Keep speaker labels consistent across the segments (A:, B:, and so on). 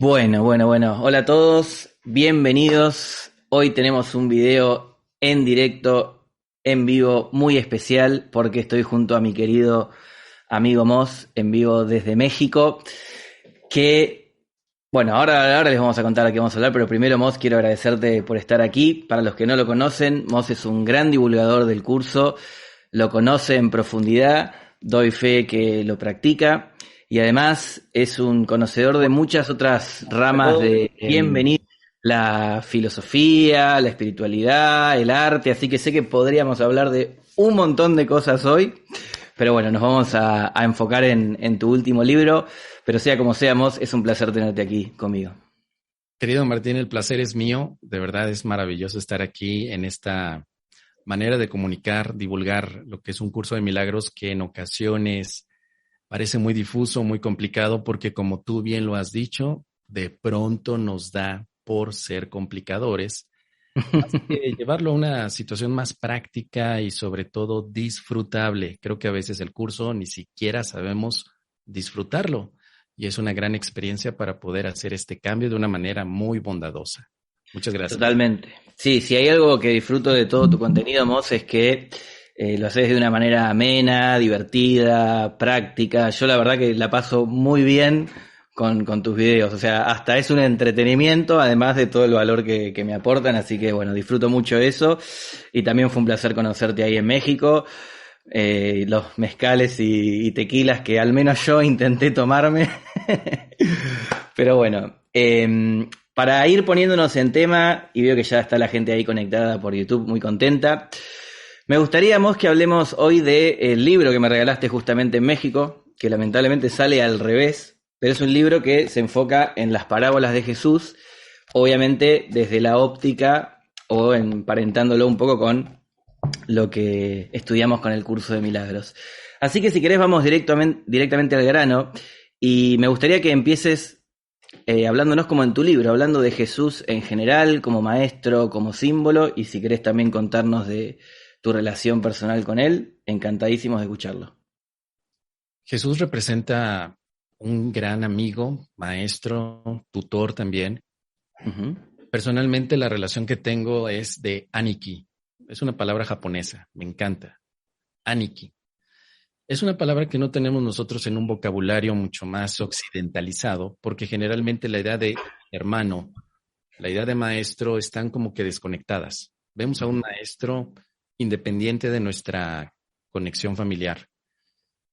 A: Bueno. Hola a todos, bienvenidos. Hoy tenemos un video en directo, en vivo, muy especial porque estoy junto a mi querido amigo Moz, en vivo desde México, que, bueno, ahora les vamos a contar a qué vamos a hablar, pero primero, Moz, quiero agradecerte por estar aquí. Para los que no lo conocen, Moz es un gran divulgador del curso, lo conoce en profundidad, doy fe que lo practica. Y además es un conocedor de muchas otras ramas de bienvenida, la filosofía, la espiritualidad, el arte, así que sé que podríamos hablar de un montón de cosas hoy, pero bueno, nos vamos a enfocar en tu último libro, pero sea como seamos, es un placer tenerte aquí conmigo.
B: Querido Martín, el placer es mío. De verdad es maravilloso estar aquí en esta manera de comunicar, divulgar lo que es un curso de milagros que en ocasiones parece muy difuso, muy complicado, porque como tú bien lo has dicho, de pronto nos da por ser complicadores. Más que llevarlo a una situación más práctica y sobre todo disfrutable. Creo que a veces el curso ni siquiera sabemos disfrutarlo y es una gran experiencia para poder hacer este cambio de una manera muy bondadosa. Muchas gracias.
A: Totalmente. Sí, si hay algo que disfruto de todo tu contenido, Moz, es que lo haces de una manera amena, divertida, práctica. Yo la verdad que la paso muy bien con tus videos. O sea, hasta es un entretenimiento, además de todo el valor que me aportan. Así que bueno, disfruto mucho eso. Y también fue un placer conocerte ahí en México. Los mezcales y tequilas que al menos yo intenté tomarme. Pero bueno, para ir poniéndonos en tema, y veo que ya está la gente ahí conectada por YouTube, muy contenta, me gustaría, Mos, que hablemos hoy del libro que me regalaste justamente en México, que lamentablemente sale al revés, pero es un libro que se enfoca en las parábolas de Jesús, obviamente desde la óptica o emparentándolo un poco con lo que estudiamos con el curso de milagros. Así que si querés vamos directamente al grano, y me gustaría que empieces hablándonos como en tu libro, hablando de Jesús en general, como maestro, como símbolo, y si querés también contarnos de tu relación personal con él, encantadísimos de escucharlo.
B: Jesús representa un gran amigo, maestro, tutor también.
A: Uh-huh.
B: Personalmente la relación que tengo es de Aniki. Es una palabra japonesa, me encanta. Aniki. Es una palabra que no tenemos nosotros en un vocabulario mucho más occidentalizado, porque generalmente la idea de hermano, la idea de maestro están como que desconectadas. Vemos a un maestro independiente de nuestra conexión familiar.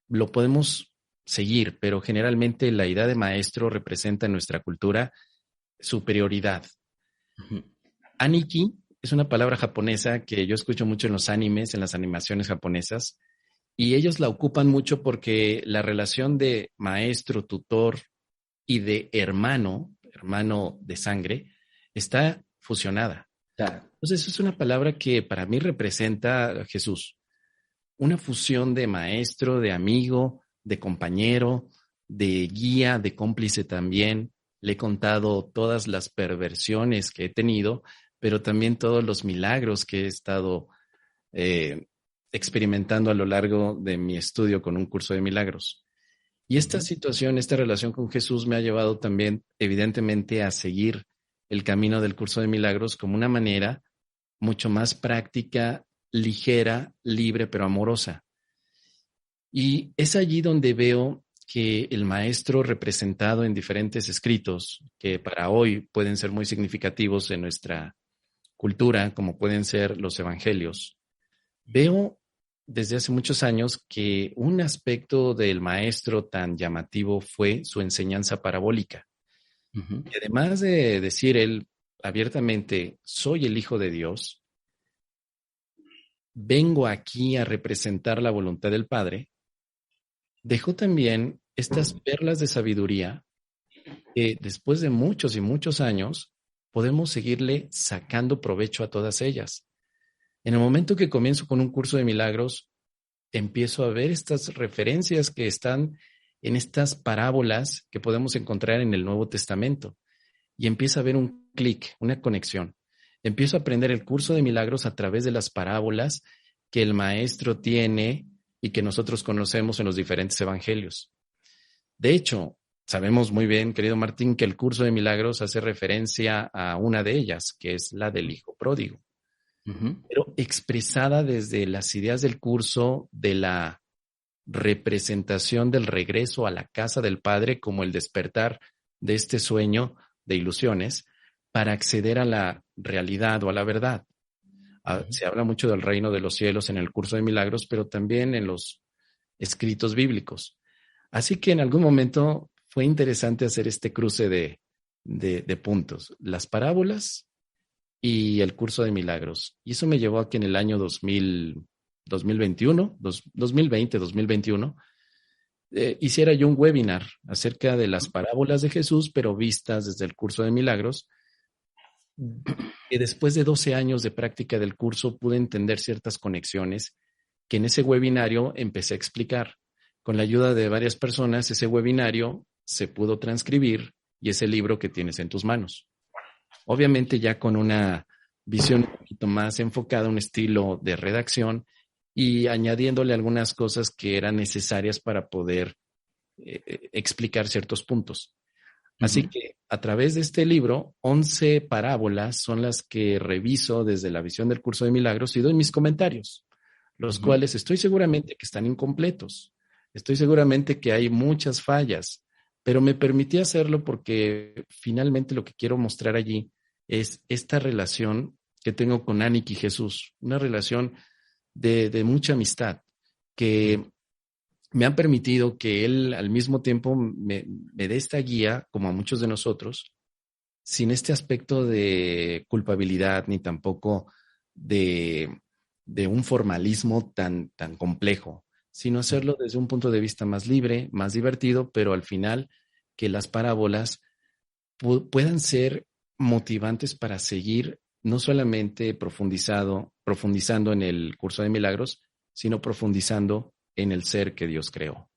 B: Lo podemos seguir, pero generalmente la idea de maestro representa en nuestra cultura superioridad.
A: Uh-huh.
B: Aniki es una palabra japonesa que yo escucho mucho en los animes, en las animaciones japonesas, y ellos la ocupan mucho porque la relación de maestro, tutor y de hermano, hermano de sangre, está fusionada.
A: Claro.
B: Entonces es una palabra que para mí representa a Jesús, una fusión de maestro, de amigo, de compañero, de guía, de cómplice también. Le he contado todas las perversiones que he tenido, pero también todos los milagros que he estado eh, experimentando a lo largo de mi estudio con un curso de milagros. Y esta situación, esta relación con Jesús me ha llevado también, evidentemente, a seguir el camino del curso de milagros como una manera mucho más práctica, ligera, libre, pero amorosa. Y es allí donde veo que el maestro representado en diferentes escritos, que para hoy pueden ser muy significativos en nuestra cultura, como pueden ser los evangelios, veo desde hace muchos años que un aspecto del maestro tan llamativo fue su enseñanza parabólica.
A: Uh-huh.
B: Y además de decir él abiertamente, soy el Hijo de Dios, vengo aquí a representar la voluntad del Padre, dejó también estas perlas de sabiduría que después de muchos y muchos años podemos seguirle sacando provecho a todas ellas. En el momento que comienzo con un curso de milagros, empiezo a ver estas referencias que están en estas parábolas que podemos encontrar en el Nuevo Testamento y empieza a ver un clic, una conexión. Empiezo a aprender el curso de milagros a través de las parábolas que el maestro tiene y que nosotros conocemos en los diferentes evangelios. De hecho, sabemos muy bien, querido Martín, que el curso de milagros hace referencia a una de ellas, que es la del hijo pródigo, pero expresada desde las ideas del curso de la representación del regreso a la casa del Padre como el despertar de este sueño de ilusiones para acceder a la realidad o a la verdad. Se habla mucho del reino de los cielos en el curso de milagros, pero también en los escritos bíblicos. Así que en algún momento fue interesante hacer este cruce de puntos, las parábolas y el curso de milagros. Y eso me llevó a que en el año 2021, hiciera yo un webinar acerca de las parábolas de Jesús, pero vistas desde el curso de milagros. Y después de 12 años de práctica del curso pude entender ciertas conexiones que en ese webinario empecé a explicar. Con la ayuda de varias personas, ese webinario se pudo transcribir y es el libro que tienes en tus manos. Obviamente ya con una visión un poquito más enfocada, un estilo de redacción y añadiéndole algunas cosas que eran necesarias para poder explicar ciertos puntos. Así que a través de este libro, 11 parábolas son las que reviso desde la visión del curso de milagros y doy mis comentarios, los cuales estoy seguramente que están incompletos. Estoy seguramente que hay muchas fallas, pero me permití hacerlo porque finalmente lo que quiero mostrar allí es esta relación que tengo con Anik y Jesús, una relación de mucha amistad que me han permitido que él al mismo tiempo me dé esta guía, como a muchos de nosotros, sin este aspecto de culpabilidad ni tampoco de un formalismo tan complejo, sino hacerlo desde un punto de vista más libre, más divertido, pero al final que las parábolas puedan ser motivantes para seguir no solamente profundizando en el curso de milagros, sino profundizando en el ser que Dios creó.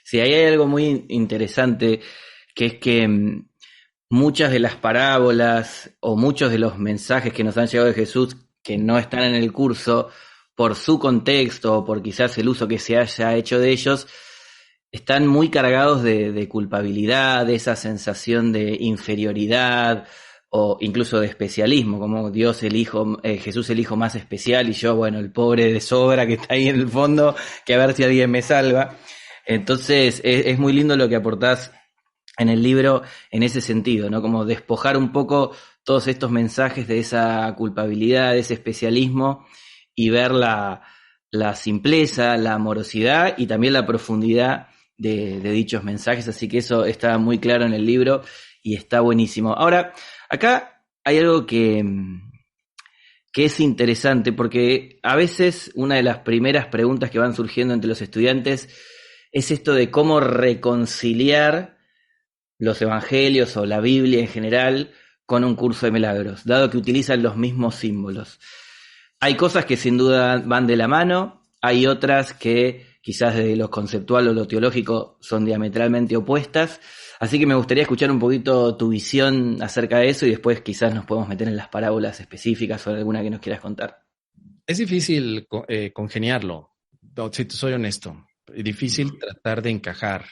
A: Sí, ahí hay algo muy interesante, que es que muchas de las parábolas o muchos de los mensajes que nos han llegado de Jesús que no están en el curso, por su contexto o por quizás el uso que se haya hecho de ellos, están muy cargados de culpabilidad, de esa sensación de inferioridad o incluso de especialismo, como Dios el Hijo, Jesús el Hijo más especial y yo, bueno, el pobre de sobra que está ahí en el fondo, que a ver si alguien me salva. Entonces es muy lindo lo que aportás en el libro en ese sentido, ¿no? Como despojar un poco todos estos mensajes de esa culpabilidad, de ese especialismo y ver la simpleza, la amorosidad y también la profundidad de dichos mensajes, así que eso está muy claro en el libro y está buenísimo. Ahora, acá hay algo que es interesante porque a veces una de las primeras preguntas que van surgiendo entre los estudiantes es esto de cómo reconciliar los evangelios o la Biblia en general con un curso de milagros, dado que utilizan los mismos símbolos. Hay cosas que sin duda van de la mano, hay otras que quizás de lo conceptual o lo teológico son diametralmente opuestas, así que me gustaría escuchar un poquito tu visión acerca de eso y después quizás nos podemos meter en las parábolas específicas o alguna que nos quieras contar.
B: Es difícil congeniarlo, si te soy honesto, es difícil tratar de encajar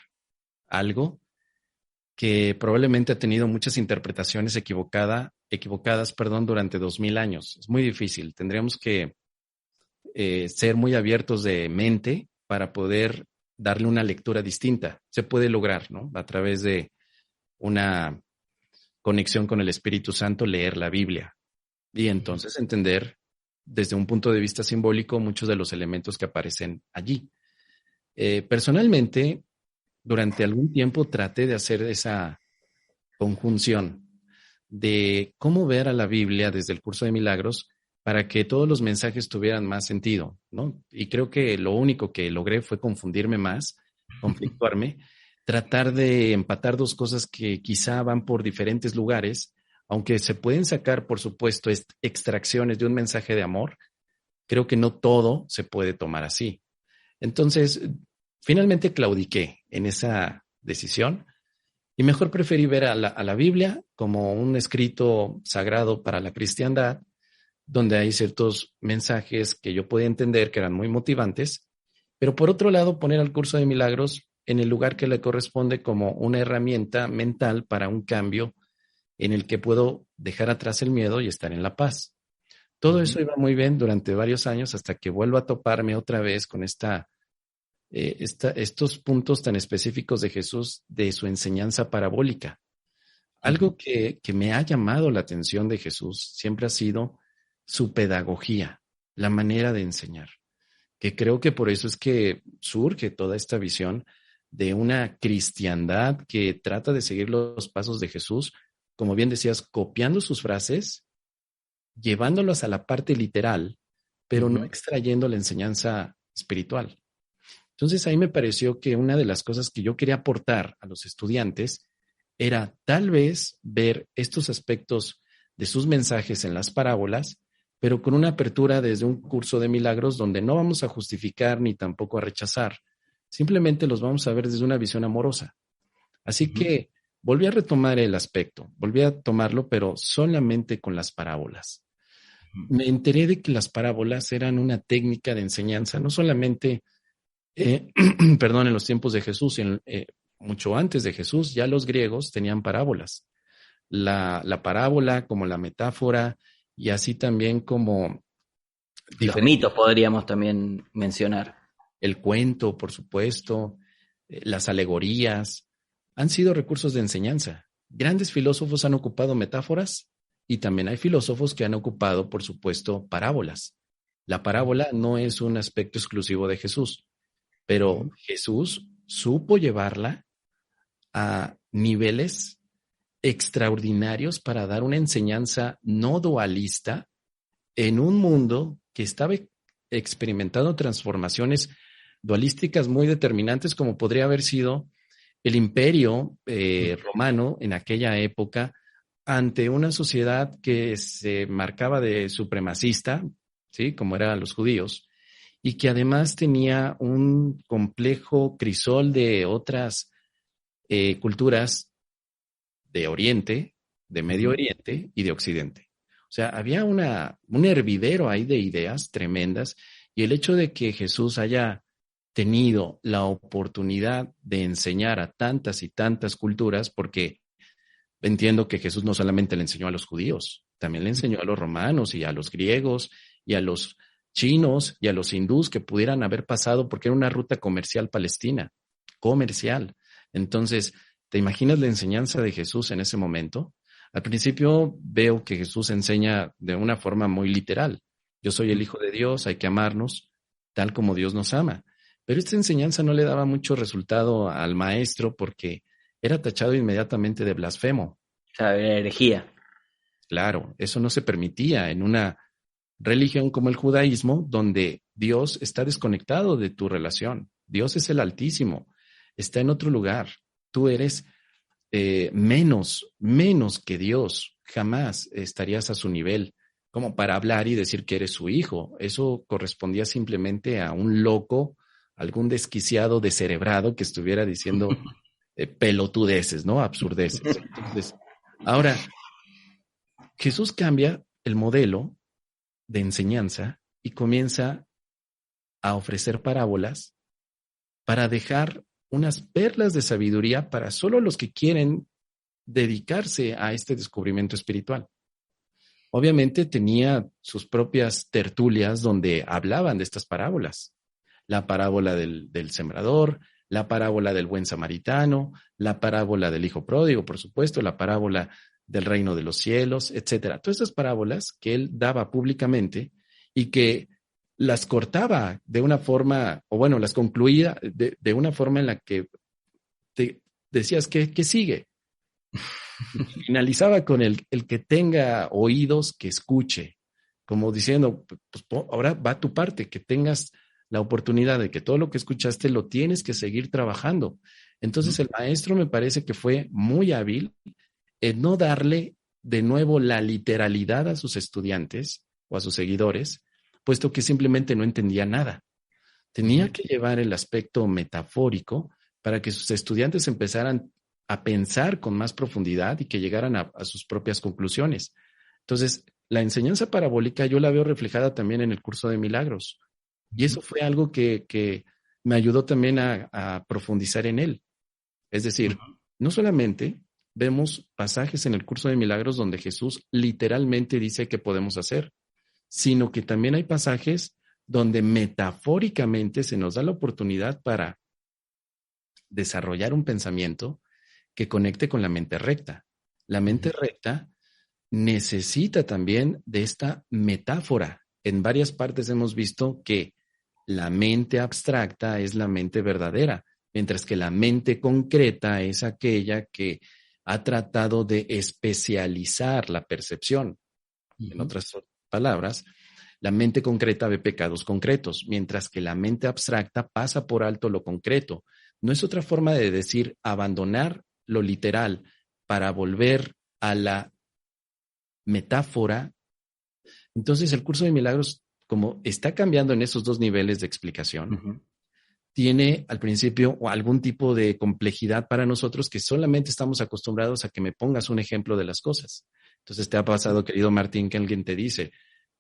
B: algo que probablemente ha tenido muchas interpretaciones equivocadas, durante 2000 años. Es muy difícil, tendríamos que ser muy abiertos de mente para poder darle una lectura distinta. Se puede lograr, ¿no? A través de una conexión con el Espíritu Santo, leer la Biblia y entonces entender desde un punto de vista simbólico muchos de los elementos que aparecen allí. Personalmente, durante algún tiempo traté de hacer esa conjunción de cómo ver a la Biblia desde el curso de milagros para que todos los mensajes tuvieran más sentido, ¿no? Y creo que lo único que logré fue confundirme más, conflictuarme, tratar de empatar dos cosas que quizá van por diferentes lugares, aunque se pueden sacar, por supuesto, extracciones de un mensaje de amor, creo que no todo se puede tomar así. Entonces, finalmente claudiqué en esa decisión y mejor preferí ver a la Biblia como un escrito sagrado para la cristiandad, donde hay ciertos mensajes que yo podía entender que eran muy motivantes, pero por otro lado poner al curso de milagros en el lugar que le corresponde como una herramienta mental para un cambio en el que puedo dejar atrás el miedo y estar en la paz. Todo eso iba muy bien durante varios años hasta que vuelvo a toparme otra vez con estos puntos tan específicos de Jesús, de su enseñanza parabólica. Algo que me ha llamado la atención de Jesús siempre ha sido su pedagogía, la manera de enseñar, que creo que por eso es que surge toda esta visión de una cristiandad que trata de seguir los pasos de Jesús, como bien decías, copiando sus frases, llevándolas a la parte literal, pero no extrayendo la enseñanza espiritual. Entonces ahí me pareció que una de las cosas que yo quería aportar a los estudiantes era tal vez ver estos aspectos de sus mensajes en las parábolas, pero con una apertura desde un curso de milagros donde no vamos a justificar ni tampoco a rechazar, simplemente los vamos a ver desde una visión amorosa. Así que volví a retomar el aspecto, volví a tomarlo, pero solamente con las parábolas. Me enteré de que las parábolas eran una técnica de enseñanza, no solamente, perdón, en los tiempos de Jesús, mucho antes de Jesús, ya los griegos tenían parábolas. La parábola como la metáfora y así también como
A: los mitos podríamos también mencionar.
B: El cuento, por supuesto, las alegorías, han sido recursos de enseñanza. Grandes filósofos han ocupado metáforas y también hay filósofos que han ocupado, por supuesto, parábolas. La parábola no es un aspecto exclusivo de Jesús, pero Jesús supo llevarla a niveles extraordinarios para dar una enseñanza no dualista en un mundo que estaba experimentando transformaciones dualísticas muy determinantes, como podría haber sido el imperio romano en aquella época, ante una sociedad que se marcaba de supremacista, ¿sí? Como eran los judíos, y que además tenía un complejo crisol de otras culturas de Oriente, de Medio Oriente y de Occidente. O sea, había un hervidero ahí de ideas tremendas, y el hecho de que Jesús haya tenido la oportunidad de enseñar a tantas y tantas culturas, porque entiendo que Jesús no solamente le enseñó a los judíos, también le enseñó a los romanos y a los griegos y a los chinos y a los hindús que pudieran haber pasado, porque era una ruta comercial palestina, comercial. Entonces, ¿te imaginas la enseñanza de Jesús en ese momento? Al principio veo que Jesús enseña de una forma muy literal. Yo soy el Hijo de Dios, hay que amarnos tal como Dios nos ama. Pero esta enseñanza no le daba mucho resultado al maestro porque era tachado inmediatamente de blasfemo.
A: O sea, era herejía.
B: Claro, eso no se permitía en una religión como el judaísmo, donde Dios está desconectado de tu relación. Dios es el Altísimo, está en otro lugar. Tú eres menos que Dios. Jamás estarías a su nivel como para hablar y decir que eres su hijo. Eso correspondía simplemente a un loco, algún desquiciado, descerebrado que estuviera diciendo pelotudeces, ¿no? Absurdeces. Entonces, ahora, Jesús cambia el modelo de enseñanza y comienza a ofrecer parábolas para dejar unas perlas de sabiduría para solo los que quieren dedicarse a este descubrimiento espiritual. Obviamente tenía sus propias tertulias donde hablaban de estas parábolas. La parábola del sembrador, la parábola del buen samaritano, la parábola del hijo pródigo, por supuesto, la parábola del reino de los cielos, etcétera. Todas estas parábolas que él daba públicamente y que las cortaba de una forma, o bueno, las concluía de una forma en la que te decías, ¿qué sigue? Finalizaba con el que tenga oídos, que escuche, como diciendo, pues ahora va tu parte, que tengas la oportunidad de que todo lo que escuchaste lo tienes que seguir trabajando. Entonces el maestro me parece que fue muy hábil en no darle de nuevo la literalidad a sus estudiantes o a sus seguidores, puesto que simplemente no entendía nada. Tenía que llevar el aspecto metafórico para que sus estudiantes empezaran a pensar con más profundidad y que llegaran a sus propias conclusiones. Entonces, la enseñanza parabólica yo la veo reflejada también en el curso de milagros. Y eso fue algo que me ayudó también a profundizar en él. Es decir, no solamente vemos pasajes en el curso de milagros donde Jesús literalmente dice qué podemos hacer, sino que también hay pasajes donde metafóricamente se nos da la oportunidad para desarrollar un pensamiento que conecte con la mente recta. La mente recta necesita también de esta metáfora. En varias partes hemos visto que la mente abstracta es la mente verdadera, mientras que la mente concreta es aquella que ha tratado de especializar la percepción. En otras palabras, la mente concreta ve pecados concretos, mientras que la mente abstracta pasa por alto lo concreto. No es otra forma de decir abandonar lo literal para volver a la metáfora. Entonces, el curso de milagros, como está cambiando en esos dos niveles de explicación, tiene al principio algún tipo de complejidad para nosotros que solamente estamos acostumbrados a que me pongas un ejemplo de las cosas. Entonces, te ha pasado, querido Martín, que alguien te dice,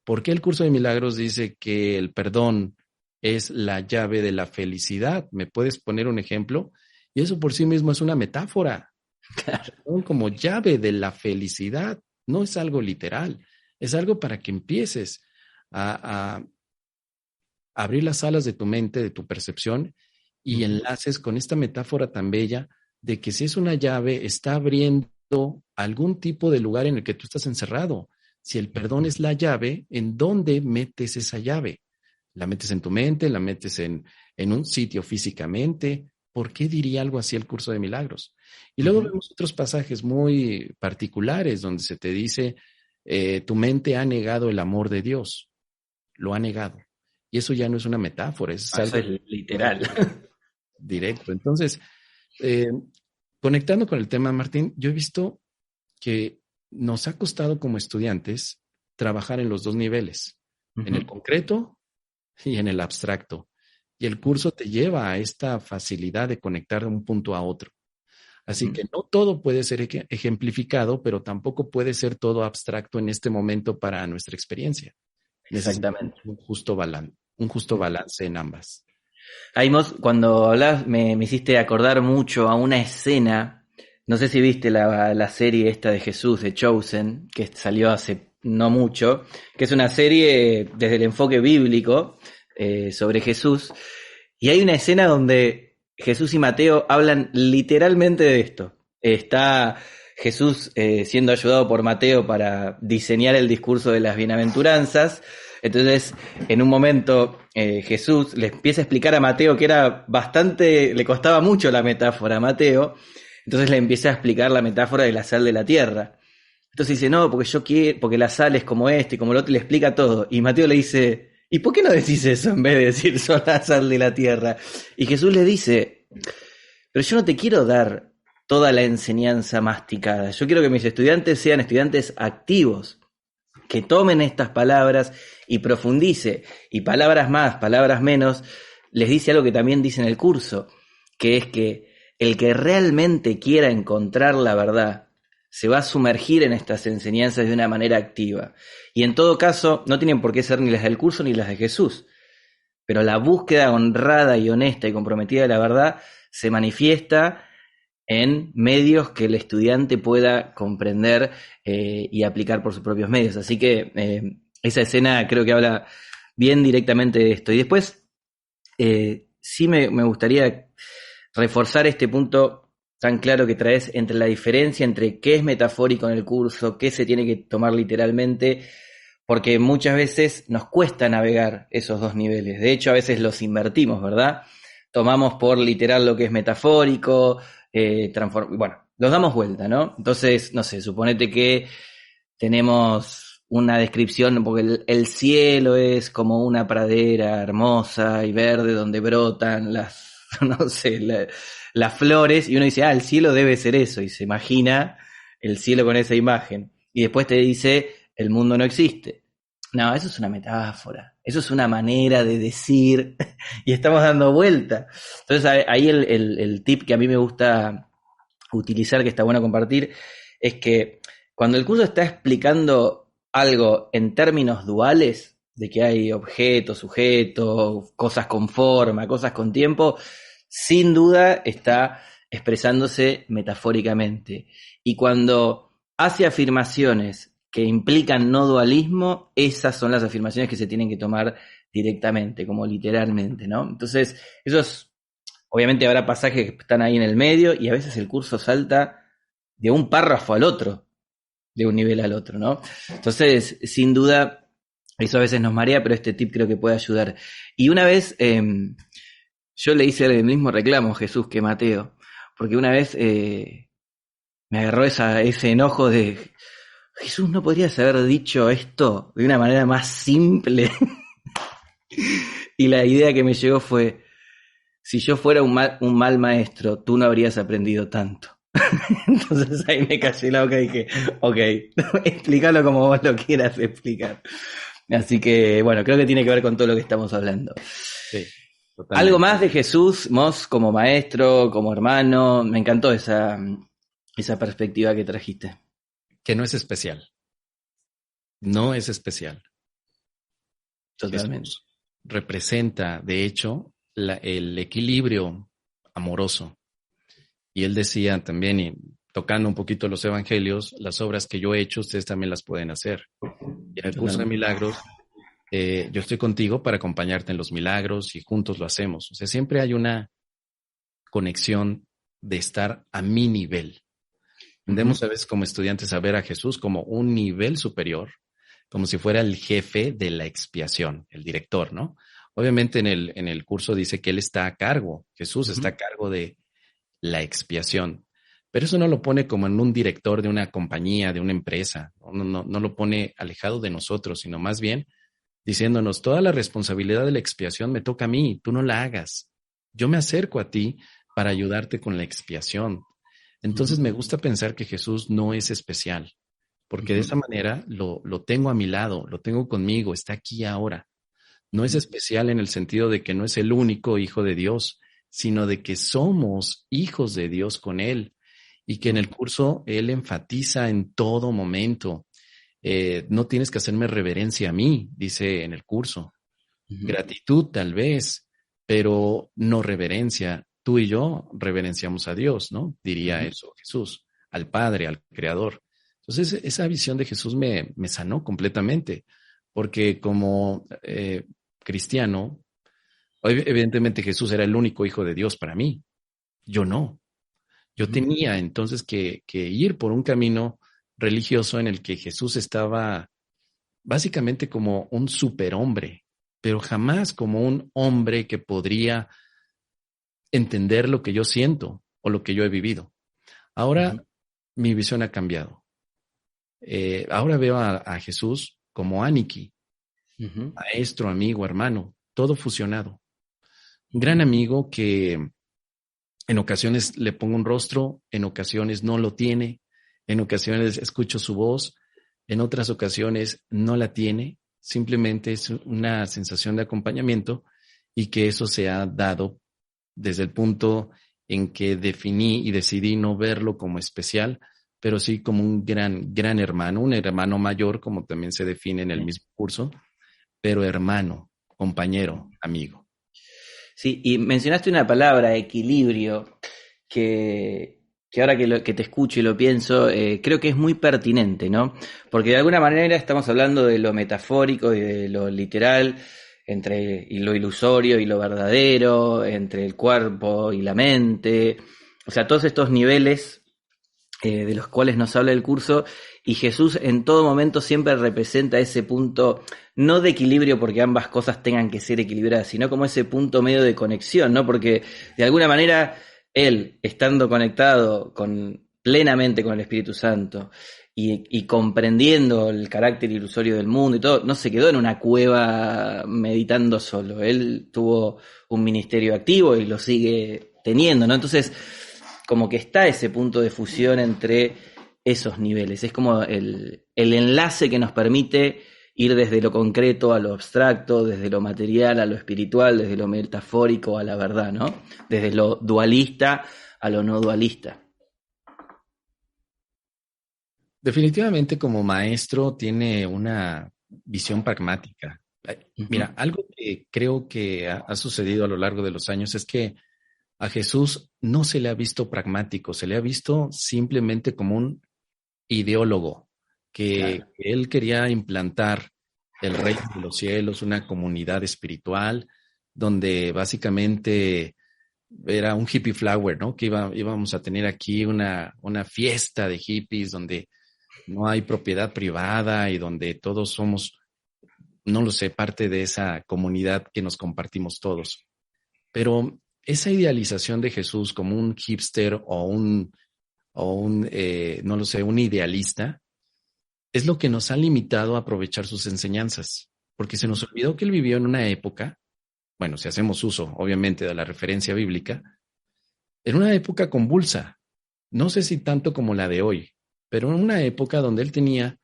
B: ¿por qué el curso de milagros dice que el perdón es la llave de la felicidad? ¿Me puedes poner un ejemplo? Y eso por sí mismo es una metáfora. Claro. Como llave de la felicidad. No es algo literal. Es algo para que empieces a abrir las alas de tu mente, de tu percepción, y enlaces con esta metáfora tan bella de que si es una llave, está abriendo algún tipo de lugar en el que tú estás encerrado. Si el perdón es la llave, ¿en dónde metes esa llave? ¿La metes en tu mente? ¿La metes en un sitio físicamente? ¿Por qué diría algo así el curso de milagros? Y luego vemos otros pasajes muy particulares donde se te dice, tu mente ha negado el amor de Dios. Lo ha negado. Y eso ya no es una metáfora, es algo
A: es literal.
B: Directo. Entonces, conectando con el tema, Martín, yo he visto que nos ha costado como estudiantes trabajar en los dos niveles, en el concreto y en el abstracto. Y el curso te lleva a esta facilidad de conectar de un punto a otro. Así que no todo puede ser ejemplificado, pero tampoco puede ser todo abstracto en este momento para nuestra experiencia.
A: Exactamente.
B: Un justo balance en ambas.
A: Aimos, cuando hablabas me hiciste acordar mucho a una escena, no sé si viste la serie esta de Jesús, de Chosen, que salió hace no mucho, que es una serie desde el enfoque bíblico sobre Jesús, y hay una escena donde Jesús y Mateo hablan literalmente de esto. Está Jesús siendo ayudado por Mateo para diseñar el discurso de las bienaventuranzas. Entonces, en un momento, Jesús le empieza a explicar a Mateo que le costaba mucho la metáfora a Mateo. Entonces le empieza a explicar la metáfora de la sal de la tierra. Entonces dice, no, porque la sal es como y como el otro, le explica todo. Y Mateo le dice, ¿y por qué no decís eso en vez de decir son la sal de la tierra? Y Jesús le dice, pero yo no te quiero dar toda la enseñanza masticada. Yo quiero que mis estudiantes sean estudiantes activos, que tomen estas palabras y profundice. Y palabras más, palabras menos, les dice algo que también dice en el curso, que es que el que realmente quiera encontrar la verdad se va a sumergir en estas enseñanzas de una manera activa. Y en todo caso, no tienen por qué ser ni las del curso ni las de Jesús. Pero la búsqueda honrada y honesta y comprometida de la verdad se manifiesta en medios que el estudiante pueda comprender y aplicar por sus propios medios. Así que esa escena creo que habla bien directamente de esto. Y después, sí me gustaría reforzar este punto tan claro que traes entre la diferencia entre qué es metafórico en el curso, qué se tiene que tomar literalmente, porque muchas veces nos cuesta navegar esos dos niveles. De hecho, a veces los invertimos, ¿verdad? Tomamos por literal lo que es metafórico, bueno, los damos vuelta, ¿no? Entonces, no sé, suponete que tenemos una descripción, porque el cielo es como una pradera hermosa y verde donde brotan no sé, las flores, y uno dice, el cielo debe ser eso, y se imagina el cielo con esa imagen. Y después te dice, el mundo no existe. No, eso es una metáfora, eso es una manera de decir, y estamos dando vuelta. Entonces ahí el tip que a mí me gusta utilizar, que está bueno compartir, es que cuando el curso está explicando algo en términos duales, de que hay objetos, sujetos, cosas con forma, cosas con tiempo, sin duda está expresándose metafóricamente. Y cuando hace afirmaciones que implican no dualismo, esas son las afirmaciones que se tienen que tomar directamente, como literalmente, ¿no? Entonces, esos, obviamente habrá pasajes que están ahí en el medio y a veces el curso salta de un párrafo al otro, de un nivel al otro, ¿no? Entonces, sin duda, eso a veces nos marea, pero este tip creo que puede ayudar. Y una vez yo le hice el mismo reclamo a Jesús que Mateo, porque una vez me agarró ese enojo de Jesús, ¿no podrías haber dicho esto de una manera más simple? Y la idea que me llegó fue, si yo fuera un mal maestro, tú no habrías aprendido tanto. Entonces ahí me callé la boca y dije, ok, explícalo como vos lo quieras explicar. Así que, bueno, creo que tiene que ver con todo lo que estamos hablando.
B: Sí,
A: Algo
B: totalmente.
A: más de Jesús, Mos, como maestro, como hermano, me encantó esa perspectiva que trajiste.
B: Que no es especial. No es especial.
A: Totalmente.
B: Jesús representa, de hecho, el equilibrio amoroso. Y él decía también, y tocando un poquito los evangelios, las obras que yo he hecho, ustedes también las pueden hacer. Y en el curso de
A: Totalmente.
B: milagros, yo estoy contigo para acompañarte en los milagros y juntos lo hacemos. O sea, siempre hay una conexión de estar a mi nivel. Tendemos
A: Uh-huh.
B: a veces como estudiantes a ver a Jesús como un nivel superior, como si fuera el jefe de la expiación, el director, ¿no? Obviamente en el curso dice que él está a cargo, Jesús está
A: Uh-huh.
B: a cargo de la expiación, pero eso no lo pone como en un director de una compañía, de una empresa, no lo pone alejado de nosotros, sino más bien diciéndonos, toda la responsabilidad de la expiación me toca a mí, tú no la hagas. Yo me acerco a ti para ayudarte con la expiación. Entonces me
A: Uh-huh.
B: gusta pensar que Jesús no es especial, porque de
A: Uh-huh.
B: esa manera lo tengo a mi lado, lo tengo conmigo, está aquí ahora. No es especial en el sentido de que no es el único hijo de Dios, sino de que somos hijos de Dios con Él y que en el curso Él enfatiza en todo momento. No tienes que hacerme reverencia a mí, dice en el curso.
A: Uh-huh.
B: Gratitud tal vez, pero no reverencia. Tú y yo reverenciamos a Dios, ¿no? Diría
A: Uh-huh.
B: eso Jesús, al Padre, al Creador. Entonces, esa visión de Jesús me sanó completamente, porque como cristiano, evidentemente Jesús era el único hijo de Dios para mí. Yo no. Yo
A: Uh-huh.
B: tenía entonces que ir por un camino religioso en el que Jesús estaba básicamente como un superhombre, pero jamás como un hombre que podría entender lo que yo siento o lo que yo he vivido. Ahora
A: Uh-huh.
B: mi visión ha cambiado. Ahora veo a Jesús como Aniki,
A: Uh-huh.
B: maestro, amigo, hermano, todo fusionado. Un gran amigo que en ocasiones le pongo un rostro, en ocasiones no lo tiene, en ocasiones escucho su voz, en otras ocasiones no la tiene, simplemente es una sensación de acompañamiento y que eso se ha dado desde el punto en que definí y decidí no verlo como especial, pero sí como un gran hermano, un hermano mayor, como también se define en el mismo curso, pero hermano, compañero, amigo.
A: Sí, y mencionaste una palabra, equilibrio, que ahora que te escucho y lo pienso, creo que es muy pertinente, ¿no? Porque de alguna manera estamos hablando de lo metafórico y de lo literal, entre y lo ilusorio y lo verdadero, entre el cuerpo y la mente, o sea, todos estos niveles de los cuales nos habla el curso, y Jesús en todo momento siempre representa ese punto, no de equilibrio porque ambas cosas tengan que ser equilibradas, sino como ese punto medio de conexión, ¿no? Porque de alguna manera él, estando conectado plenamente con el Espíritu Santo y comprendiendo el carácter ilusorio del mundo y todo, no se quedó en una cueva meditando solo, él tuvo un ministerio activo y lo sigue teniendo, ¿no? Entonces, como que está ese punto de fusión entre esos niveles. Es como el enlace que nos permite ir desde lo concreto a lo abstracto, desde lo material a lo espiritual, desde lo metafórico a la verdad, ¿no? Desde lo dualista a lo no dualista.
B: Definitivamente como maestro tiene una visión pragmática Mira, algo que creo que ha sucedido a lo largo de los años es que a Jesús no se le ha visto pragmático, se le ha visto simplemente como un ideólogo
A: Claro.
B: que él quería implantar el reino de los cielos, una comunidad espiritual, donde básicamente era un hippie flower, ¿no? Que íbamos a tener aquí una fiesta de hippies donde no hay propiedad privada y donde todos somos, no lo sé, parte de esa comunidad que nos compartimos todos. Pero esa idealización de Jesús como un hipster o un no lo sé, un idealista, es lo que nos ha limitado a aprovechar sus enseñanzas, porque se nos olvidó que él vivió en una época, bueno, si hacemos uso, obviamente, de la referencia bíblica, en una época convulsa, no sé si tanto como la de hoy, pero en una época donde él tenía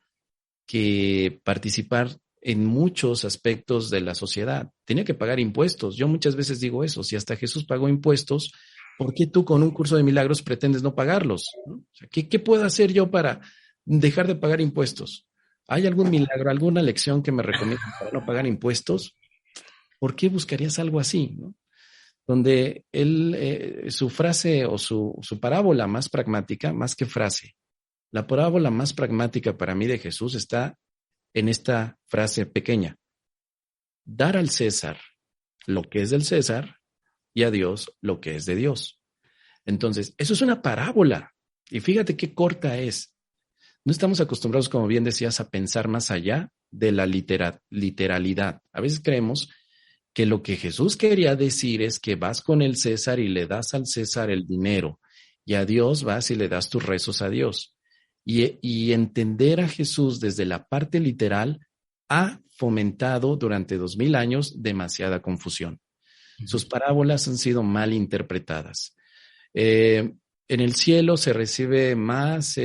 B: que participar en muchos aspectos de la sociedad. Tenía que pagar impuestos. Yo muchas veces digo eso, si hasta Jesús pagó impuestos, ¿por qué tú con un curso de milagros pretendes no pagarlos? ¿No? O sea, ¿qué puedo hacer yo para dejar de pagar impuestos? ¿Hay algún milagro, alguna lección que me recomiendas para no pagar impuestos? ¿Por qué buscarías algo así? ¿No? Donde él, su frase o su parábola más pragmática, más que frase, la parábola más pragmática para mí de Jesús está en esta frase pequeña: dar al César lo que es del César y a Dios lo que es de Dios. Entonces, eso es una parábola. Y fíjate qué corta es. No estamos acostumbrados, como bien decías, a pensar más allá de la literalidad. A veces creemos que lo que Jesús quería decir es que vas con el César y le das al César el dinero, y a Dios vas y le das tus rezos a Dios. Y entender a Jesús desde la parte literal ha fomentado durante 2000 años demasiada confusión. Sus parábolas han sido mal interpretadas. En el cielo se recibe más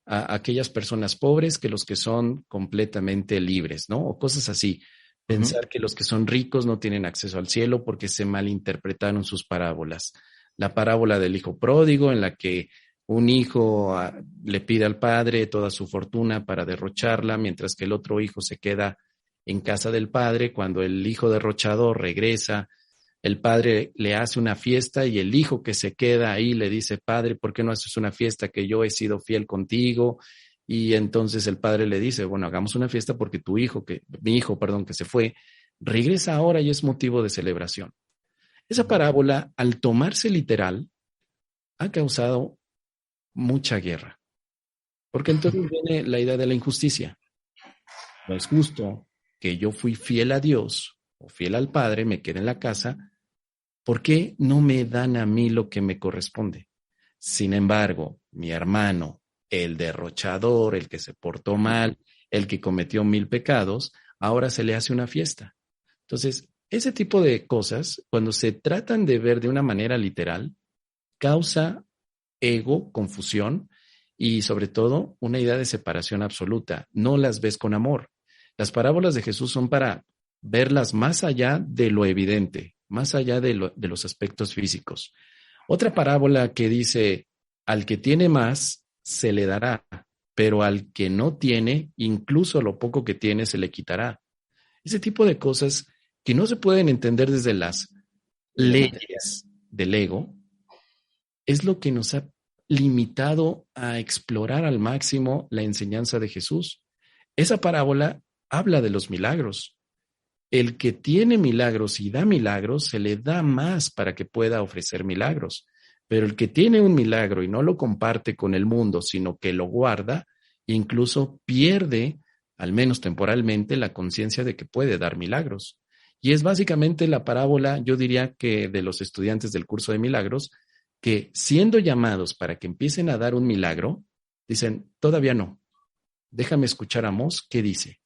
B: a aquellas personas pobres que los que son completamente libres, ¿no? O cosas así. Pensar que los que son ricos no tienen acceso al cielo porque se malinterpretaron sus parábolas. La parábola del hijo pródigo, en la que un hijo le pide al padre toda su fortuna para derrocharla, mientras que el otro hijo se queda en casa del padre. Cuando el hijo derrochador regresa, el padre le hace una fiesta y el hijo que se queda ahí le dice: padre, ¿por qué no haces una fiesta, que yo he sido fiel contigo? Y entonces el padre le dice: bueno, hagamos una fiesta porque mi hijo, perdón, que se fue, regresa ahora y es motivo de celebración. Esa parábola, al tomarse literal, ha causado mucha guerra, porque entonces viene la idea de la injusticia. No es justo que yo fui fiel a Dios o fiel al Padre, me quede en la casa. ¿Por qué no me dan a mí lo que me corresponde? Sin embargo, mi hermano, el derrochador, el que se portó mal, el que cometió 1000 pecados, ahora se le hace una fiesta. Entonces, ese tipo de cosas, cuando se tratan de ver de una manera literal, causa ego, confusión y sobre todo una idea de separación absoluta. No las ves con amor. Las parábolas de Jesús son para verlas más allá de lo evidente, más allá de los aspectos físicos. Otra parábola que dice: al que tiene más, se le dará, pero al que no tiene, incluso lo poco que tiene, se le quitará. Ese tipo de cosas que no se pueden entender desde las leyes del ego, es lo que nos ha limitado a explorar al máximo la enseñanza de Jesús. Esa parábola habla de los milagros. El que tiene milagros y da milagros, se le da más para que pueda ofrecer milagros. Pero el que tiene un milagro y no lo comparte con el mundo, sino que lo guarda, incluso pierde, al menos temporalmente, la conciencia de que puede dar milagros. Y es básicamente la parábola, yo diría, que de los estudiantes del curso de milagros, que siendo llamados para que empiecen a dar un milagro, dicen: todavía no, déjame escuchar a Amós, ¿qué dice?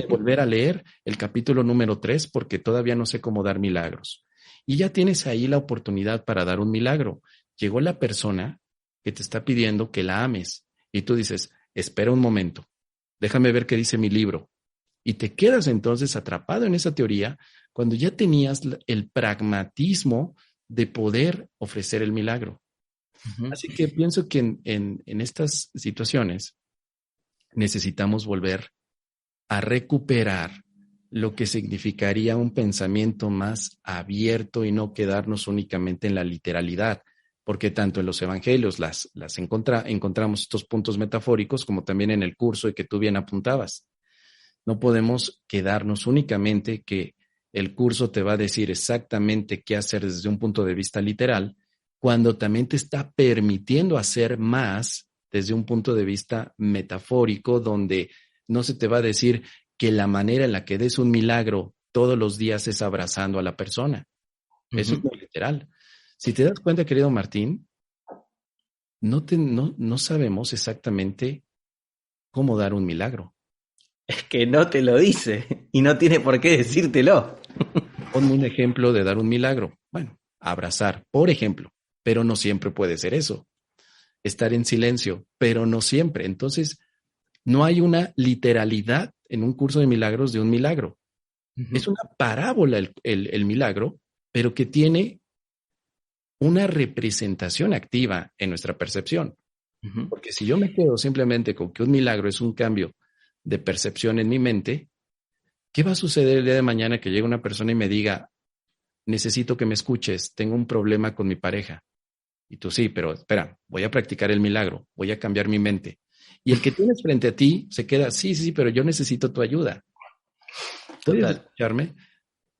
B: Volver a leer el capítulo número 3 porque todavía no sé cómo dar milagros. Y ya tienes ahí la oportunidad para dar un milagro. Llegó la persona que te está pidiendo que la ames y tú dices: espera un momento, déjame ver qué dice mi libro. Y te quedas entonces atrapado en esa teoría cuando ya tenías el pragmatismo de poder ofrecer el milagro. Así que pienso que en estas situaciones necesitamos volver a recuperar lo que significaría un pensamiento más abierto y no quedarnos únicamente en la literalidad, porque tanto en los evangelios encontramos estos puntos metafóricos como también en el curso y que tú bien apuntabas. No podemos quedarnos únicamente que el curso te va a decir exactamente qué hacer desde un punto de vista literal, cuando también te está permitiendo hacer más desde un punto de vista metafórico, donde no se te va a decir que la manera en la que des un milagro todos los días es abrazando a la persona. Eso es muy literal. Si te das cuenta, querido Martín, no sabemos exactamente cómo dar un milagro.
A: Es que no te lo dice y no tiene por qué decírtelo.
B: Ponme un ejemplo de dar un milagro. Bueno, abrazar, por ejemplo, pero no siempre puede ser eso. Estar en silencio, pero no siempre. Entonces, no hay una literalidad en un curso de milagros de un milagro. Es una parábola el milagro, pero que tiene una representación activa en nuestra percepción. Porque si yo me quedo simplemente con que un milagro es un cambio de percepción en mi mente, ¿qué va a suceder el día de mañana que llegue una persona y me diga, necesito que me escuches, tengo un problema con mi pareja? Y tú, sí, pero espera, voy a practicar el milagro, voy a cambiar mi mente. Y el que tienes frente a ti se queda, sí, pero yo necesito tu ayuda. ¿Puedes escucharme?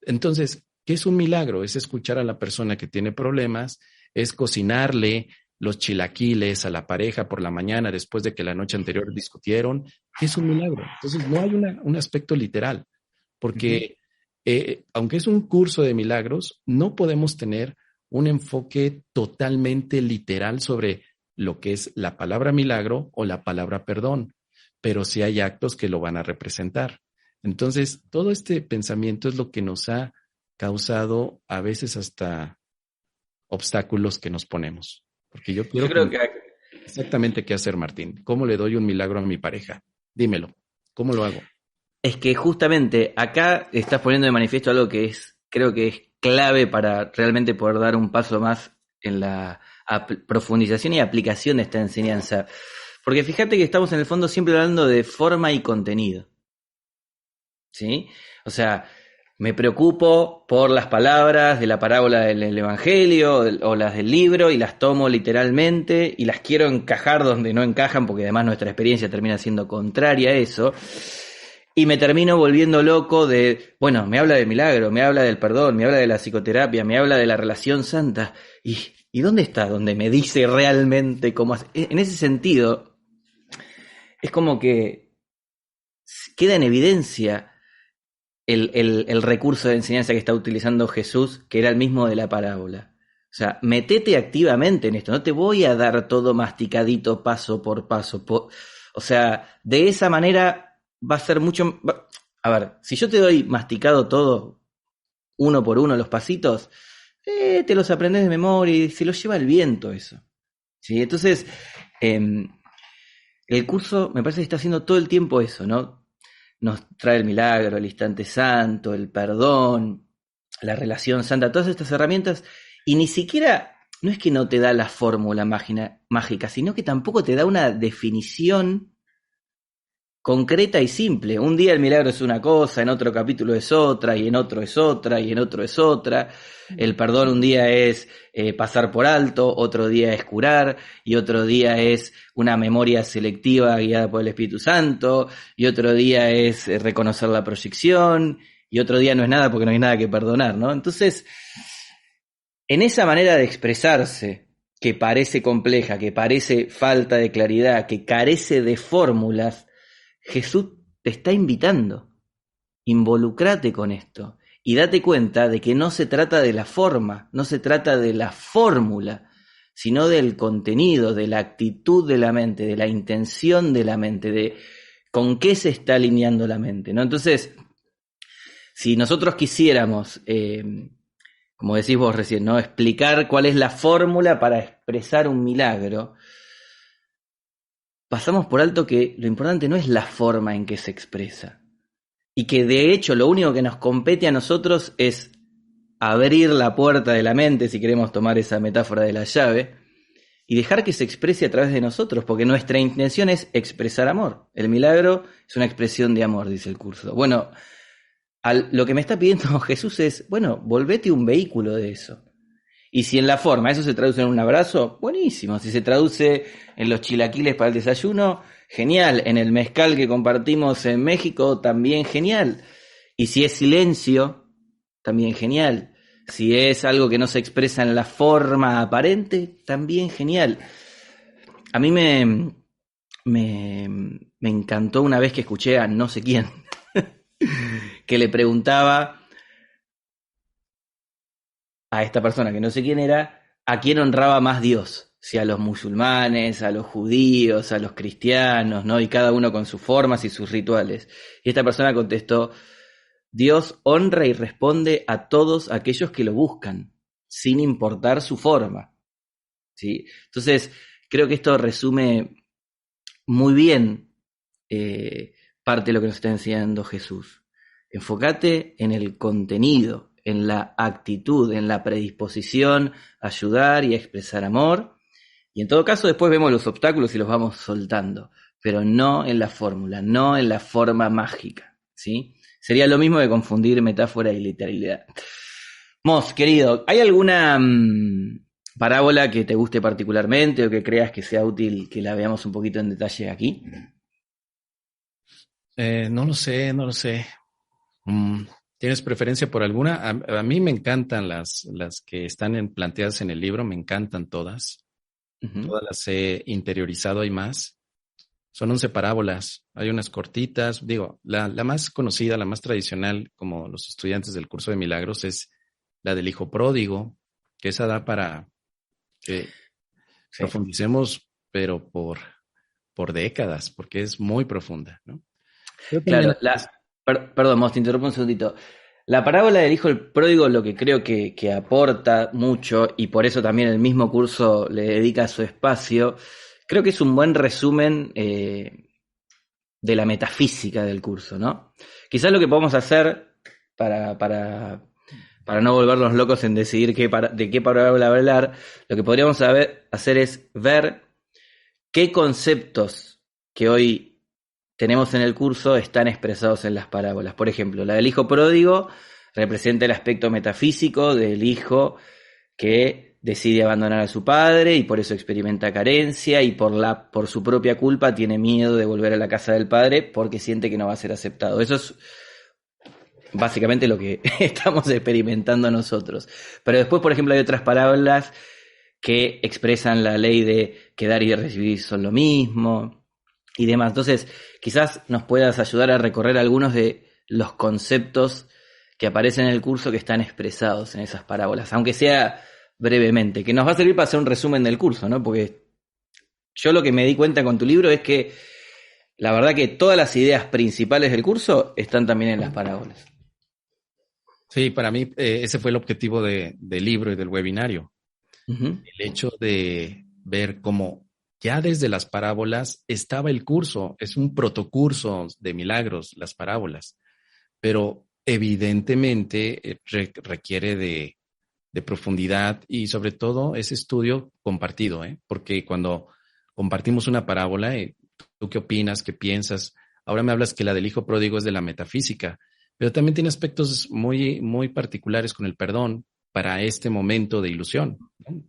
B: Entonces, ¿qué es un milagro? Es escuchar a la persona que tiene problemas, es cocinarle los chilaquiles a la pareja por la mañana después de que la noche anterior discutieron. ¿Qué es un milagro? Entonces, no hay un aspecto literal, porque aunque es un curso de milagros, no podemos tener un enfoque totalmente literal sobre lo que es la palabra milagro o la palabra perdón, pero sí hay actos que lo van a representar. Entonces, todo este pensamiento es lo que nos ha causado a veces hasta obstáculos que nos ponemos. Porque yo creo que exactamente qué hacer, Martín. ¿Cómo le doy un milagro a mi pareja? Dímelo. ¿Cómo lo hago?
A: Es que justamente acá estás poniendo de manifiesto algo que creo que es clave para realmente poder dar un paso más en la profundización y aplicación de esta enseñanza. Porque fíjate que estamos en el fondo siempre hablando de forma y contenido. ¿Sí? O sea, me preocupo por las palabras de la parábola del Evangelio o las del libro y las tomo literalmente y las quiero encajar donde no encajan porque además nuestra experiencia termina siendo contraria a eso. Y me termino volviendo loco bueno, me habla del milagro, me habla del perdón, me habla de la psicoterapia, me habla de la relación santa. ¿Y dónde está? Donde me dice realmente cómo hacer. En ese sentido, es como que queda en evidencia el recurso de enseñanza que está utilizando Jesús, que era el mismo de la parábola. O sea, metete activamente en esto, no te voy a dar todo masticadito paso por paso. O sea, de esa manera va a ser mucho... A ver, si yo te doy masticado todo, uno por uno, los pasitos, te los aprendes de memoria y se los lleva el viento eso. ¿Sí? Entonces, el curso me parece que está haciendo todo el tiempo eso, ¿no? Nos trae el milagro, el instante santo, el perdón, la relación santa, todas estas herramientas, y ni siquiera, no es que no te da la fórmula mágica, sino que tampoco te da una definición concreta y simple. Un día el milagro es una cosa, en otro capítulo es otra, y en otro es otra, y en otro es otra. El perdón un día es pasar por alto, otro día es curar, y otro día es una memoria selectiva guiada por el Espíritu Santo, y otro día es reconocer la proyección, y otro día no es nada porque no hay nada que perdonar, ¿no? Entonces, en esa manera de expresarse, que parece compleja, que parece falta de claridad, que carece de fórmulas, Jesús te está invitando, involucrate con esto y date cuenta de que no se trata de la forma, no se trata de la fórmula, sino del contenido, de la actitud de la mente, de la intención de la mente, de con qué se está alineando la mente, ¿no? Entonces, si nosotros quisiéramos, como decís vos recién, ¿no? Explicar cuál es la fórmula para expresar un milagro, pasamos por alto que lo importante no es la forma en que se expresa. Y que de hecho lo único que nos compete a nosotros es abrir la puerta de la mente, si queremos tomar esa metáfora de la llave, y dejar que se exprese a través de nosotros, porque nuestra intención es expresar amor. El milagro es una expresión de amor, dice el curso. Bueno, lo que me está pidiendo Jesús es, bueno, volvete un vehículo de eso. Y si en la forma eso se traduce en un abrazo, buenísimo. Si se traduce en los chilaquiles para el desayuno, genial. En el mezcal que compartimos en México, también genial. Y si es silencio, también genial. Si es algo que no se expresa en la forma aparente, también genial. A mí me encantó una vez que escuché a no sé quién que le preguntaba a esta persona que no sé quién era, a quién honraba más Dios, si a los musulmanes, a los judíos, a los cristianos, ¿no? Y cada uno con sus formas y sus rituales. Y esta persona contestó, Dios honra y responde a todos aquellos que lo buscan, sin importar su forma, ¿sí? Entonces, creo que esto resume muy bien parte de lo que nos está enseñando Jesús. Enfócate en el contenido, en la actitud, en la predisposición a ayudar y a expresar amor. Y en todo caso después vemos los obstáculos y los vamos soltando, pero no en la fórmula, no en la forma mágica, ¿sí? Sería lo mismo de confundir metáfora y literalidad. Mos, querido, ¿hay alguna parábola que te guste particularmente o que creas que sea útil que la veamos un poquito en detalle aquí?
B: No lo sé, no lo sé. ¿Tienes preferencia por alguna? A mí me encantan las que están planteadas en el libro, me encantan todas. Todas las he interiorizado, hay más. Son 11 parábolas, hay unas cortitas. Digo, la más conocida, la más tradicional, como los estudiantes del curso de milagros, es la del hijo pródigo, que esa da para que profundicemos, pero por décadas, porque es muy profunda, ¿no?
A: Claro, perdón, Mos, te interrumpo un segundito. La parábola del hijo del pródigo lo que creo que aporta mucho, y por eso también el mismo curso le dedica su espacio, creo que es un buen resumen de la metafísica del curso, ¿no? Quizás lo que podemos hacer para no volvernos locos en decidir de qué parábola hablar, lo que podríamos hacer es ver qué conceptos que hoy tenemos en el curso están expresados en las parábolas. Por ejemplo, la del hijo pródigo representa el aspecto metafísico del hijo que decide abandonar a su padre y por eso experimenta carencia y por su propia culpa tiene miedo de volver a la casa del padre porque siente que no va a ser aceptado. Eso es básicamente lo que estamos experimentando nosotros. Pero después, por ejemplo, hay otras parábolas que expresan la ley de que dar y recibir son lo mismo y demás. Entonces, quizás nos puedas ayudar a recorrer algunos de los conceptos que aparecen en el curso que están expresados en esas parábolas, aunque sea brevemente, que nos va a servir para hacer un resumen del curso, ¿no? Porque yo lo que me di cuenta con tu libro es que la verdad que todas las ideas principales del curso están también en las parábolas.
B: Sí, para mí ese fue el objetivo del libro y del webinario. El hecho de ver cómo ya desde las parábolas estaba el curso, es un protocurso de milagros, las parábolas, pero evidentemente requiere de profundidad y sobre todo ese estudio compartido, porque cuando compartimos una parábola, ¿tú qué opinas? ¿Qué piensas? Ahora me hablas que la del hijo pródigo es de la metafísica, pero también tiene aspectos muy, muy particulares con el perdón para este momento de ilusión, ¿no?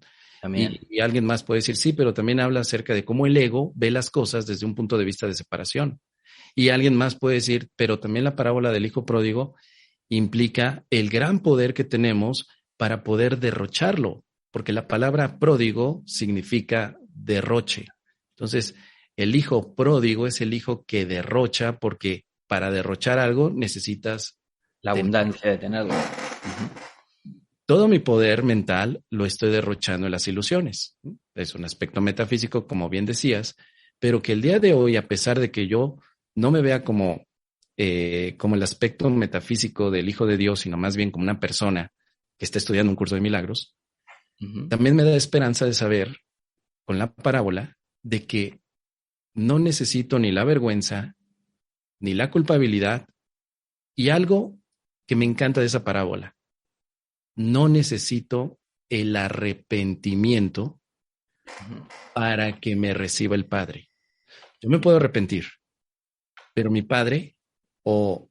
B: Y alguien más puede decir, sí, pero también habla acerca de cómo el ego ve las cosas desde un punto de vista de separación. Y alguien más puede decir, pero también la parábola del hijo pródigo implica el gran poder que tenemos para poder derrocharlo, porque la palabra pródigo significa derroche. Entonces, el hijo pródigo es el hijo que derrocha, porque para derrochar algo necesitas
A: la abundancia de tenerlo.
B: Todo mi poder mental lo estoy derrochando en las ilusiones. Es un aspecto metafísico, como bien decías, pero que el día de hoy, a pesar de que yo no me vea como el aspecto metafísico del Hijo de Dios, sino más bien como una persona que está estudiando un curso de milagros, también me da esperanza de saber, con la parábola, de que no necesito ni la vergüenza, ni la culpabilidad, y algo que me encanta de esa parábola. No necesito el arrepentimiento para que me reciba el Padre. Yo me puedo arrepentir, pero mi Padre o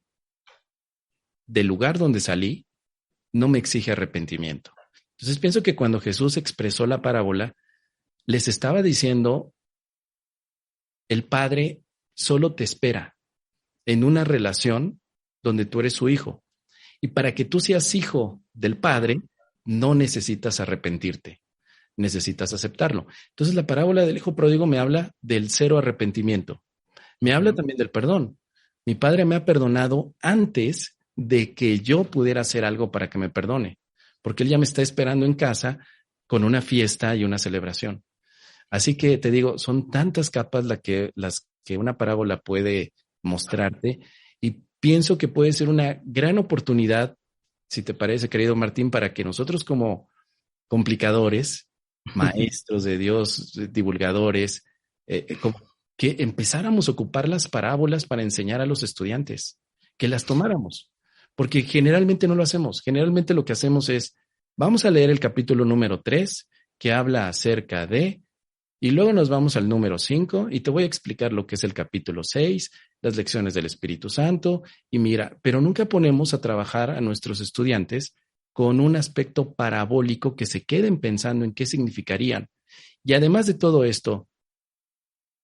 B: del lugar donde salí, no me exige arrepentimiento. Entonces pienso que cuando Jesús expresó la parábola, les estaba diciendo, el Padre solo te espera en una relación donde tú eres su hijo. Y para que tú seas hijo del Padre, no necesitas arrepentirte, necesitas aceptarlo. Entonces la parábola del hijo pródigo me habla del cero arrepentimiento. Me habla también del perdón. Mi Padre me ha perdonado antes de que yo pudiera hacer algo para que me perdone, porque Él ya me está esperando en casa con una fiesta y una celebración. Así que te digo, son tantas capas las que una parábola puede mostrarte, y pienso que puede ser una gran oportunidad, si te parece, querido Martín, para que nosotros como complicadores, maestros de Dios, divulgadores, como que empezáramos a ocupar las parábolas para enseñar a los estudiantes, que las tomáramos, porque generalmente no lo hacemos. Generalmente lo que hacemos es, vamos a leer el capítulo número 3, que habla acerca de, y luego nos vamos al número 5 y te voy a explicar lo que es el capítulo 6, las lecciones del Espíritu Santo, y mira, pero nunca ponemos a trabajar a nuestros estudiantes con un aspecto parabólico que se queden pensando en qué significarían. Y además de todo esto,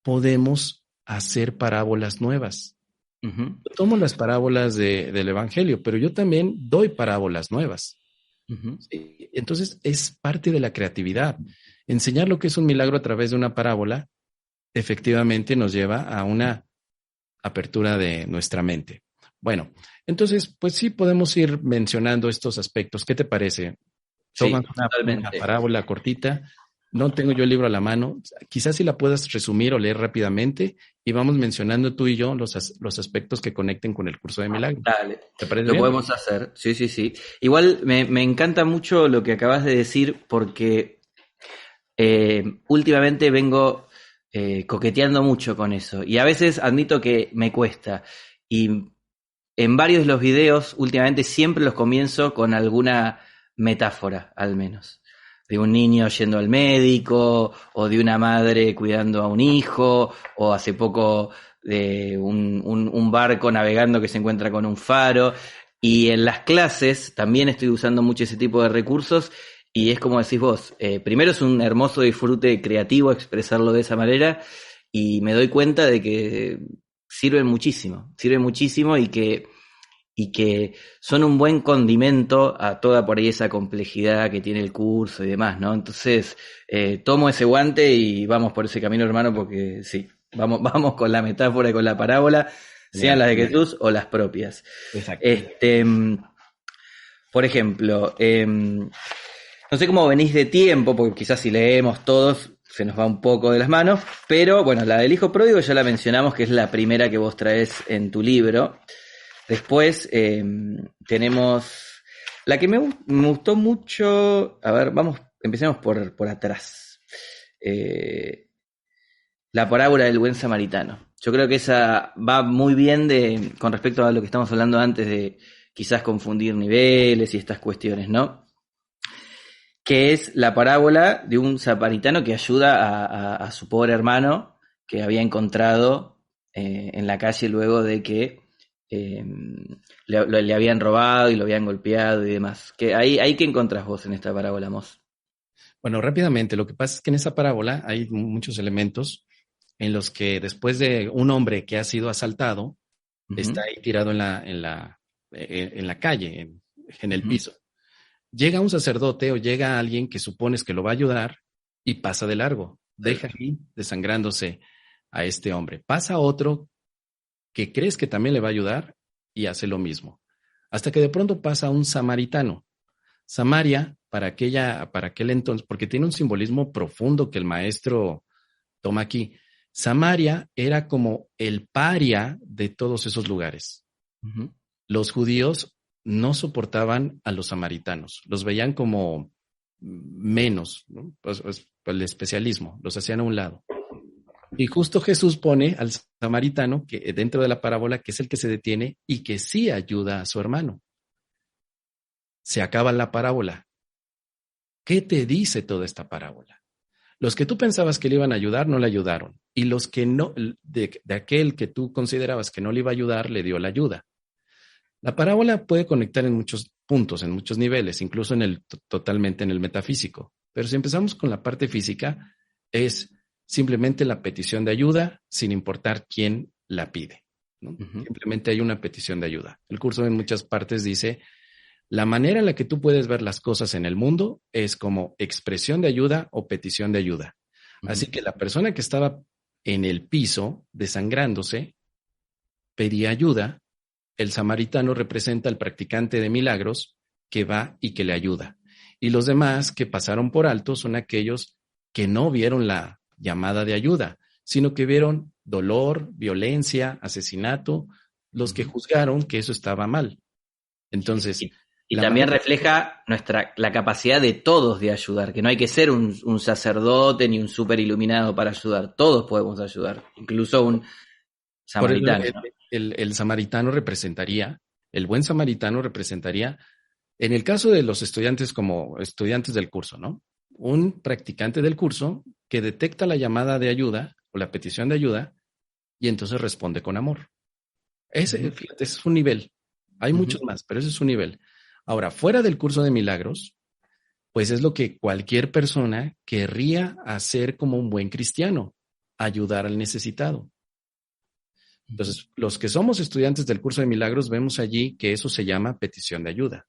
B: podemos hacer parábolas nuevas.
A: Uh-huh.
B: Yo tomo las parábolas del Evangelio, pero yo también doy parábolas nuevas.
A: Uh-huh.
B: Sí, entonces es parte de la creatividad. Enseñar lo que es un milagro a través de una parábola efectivamente nos lleva a una apertura de nuestra mente. Bueno, entonces, pues sí podemos ir mencionando estos aspectos. ¿Qué te parece?
A: Sí,
B: Tomas una
A: totalmente.
B: parábola cortita. No tengo yo el libro a la mano. Quizás si la puedas resumir o leer rápidamente y vamos mencionando tú y yo los aspectos que conecten con el curso de milagros.
A: Dale,
B: ¿Te parece
A: lo
B: bien?
A: podemos hacer. Sí, sí, sí. Igual me encanta mucho lo que acabas de decir porque últimamente vengo coqueteando mucho con eso y a veces admito que me cuesta. Y en varios de los videos últimamente siempre los comienzo con alguna metáfora, al menos. De un niño yendo al médico, o de una madre cuidando a un hijo, o hace poco de un barco navegando que se encuentra con un faro. Y en las clases también estoy usando mucho ese tipo de recursos, y es como decís vos, primero es un hermoso disfrute creativo expresarlo de esa manera, y me doy cuenta de que sirven muchísimo y que son un buen condimento a toda por ahí esa complejidad que tiene el curso y demás, ¿no? Entonces, tomo ese guante y vamos por ese camino, hermano, porque sí, vamos con la metáfora y con la parábola, sean las de Jesús o las propias.
B: Exacto.
A: Por ejemplo, no sé cómo venís de tiempo, porque quizás si leemos todos se nos va un poco de las manos, pero bueno, la del hijo pródigo ya la mencionamos, que es la primera que vos traes en tu libro. Después tenemos la que me gustó mucho. A ver, empecemos por atrás. La parábola del buen samaritano. Yo creo que esa va muy bien con respecto a lo que estamos hablando antes de quizás confundir niveles y estas cuestiones, ¿no? Que es la parábola de un samaritano que ayuda a su pobre hermano que había encontrado en la calle luego de que le habían robado y lo habían golpeado y demás. ¿Ahí qué encontrás vos en esta parábola, Mos?
B: Bueno, rápidamente, lo que pasa es que en esa parábola hay muchos elementos en los que después de un hombre que ha sido asaltado, está ahí tirado en la calle, en el piso. Llega un sacerdote o llega alguien que supones que lo va a ayudar y pasa de largo. Deja ahí desangrándose a este hombre. Pasa otro que crees que también le va a ayudar y hace lo mismo. Hasta que de pronto pasa un samaritano. Samaria, para aquel entonces, porque tiene un simbolismo profundo que el maestro toma aquí. Samaria era como el paria de todos esos lugares. Los judíos no soportaban a los samaritanos, los veían como menos, ¿no? Pues el especialismo, los hacían a un lado. Y justo Jesús pone al samaritano que dentro de la parábola, que es el que se detiene y que sí ayuda a su hermano. Se acaba la parábola. ¿Qué te dice toda esta parábola? Los que tú pensabas que le iban a ayudar, no le ayudaron. Y los que no, de aquel que tú considerabas que no le iba a ayudar, le dio la ayuda. La parábola puede conectar en muchos puntos, en muchos niveles, incluso totalmente en el metafísico. Pero si empezamos con la parte física, es simplemente la petición de ayuda sin importar quién la pide, ¿no?
A: Uh-huh.
B: Simplemente hay una petición de ayuda. El curso en muchas partes dice, la manera en la que tú puedes ver las cosas en el mundo es como expresión de ayuda o petición de ayuda. Uh-huh. Así que la persona que estaba en el piso desangrándose pedía ayuda. El samaritano representa al practicante de milagros que va y que le ayuda. Y los demás que pasaron por alto son aquellos que no vieron la llamada de ayuda, sino que vieron dolor, violencia, asesinato, los que juzgaron que eso estaba mal. Entonces,
A: y también refleja la capacidad de todos de ayudar, que no hay que ser un sacerdote ni un súper iluminado para ayudar. Todos podemos ayudar, incluso un samaritano, ¿no?
B: El samaritano representaría, el buen samaritano representaría, en el caso de los estudiantes como estudiantes del curso, ¿no? Un practicante del curso que detecta la llamada de ayuda o la petición de ayuda y entonces responde con amor. Fíjate, ese es un nivel. Hay muchos más, pero ese es un nivel. Ahora, fuera del curso de milagros, pues es lo que cualquier persona querría hacer como un buen cristiano, ayudar al necesitado. Entonces, los que somos estudiantes del curso de milagros vemos allí que eso se llama petición de ayuda.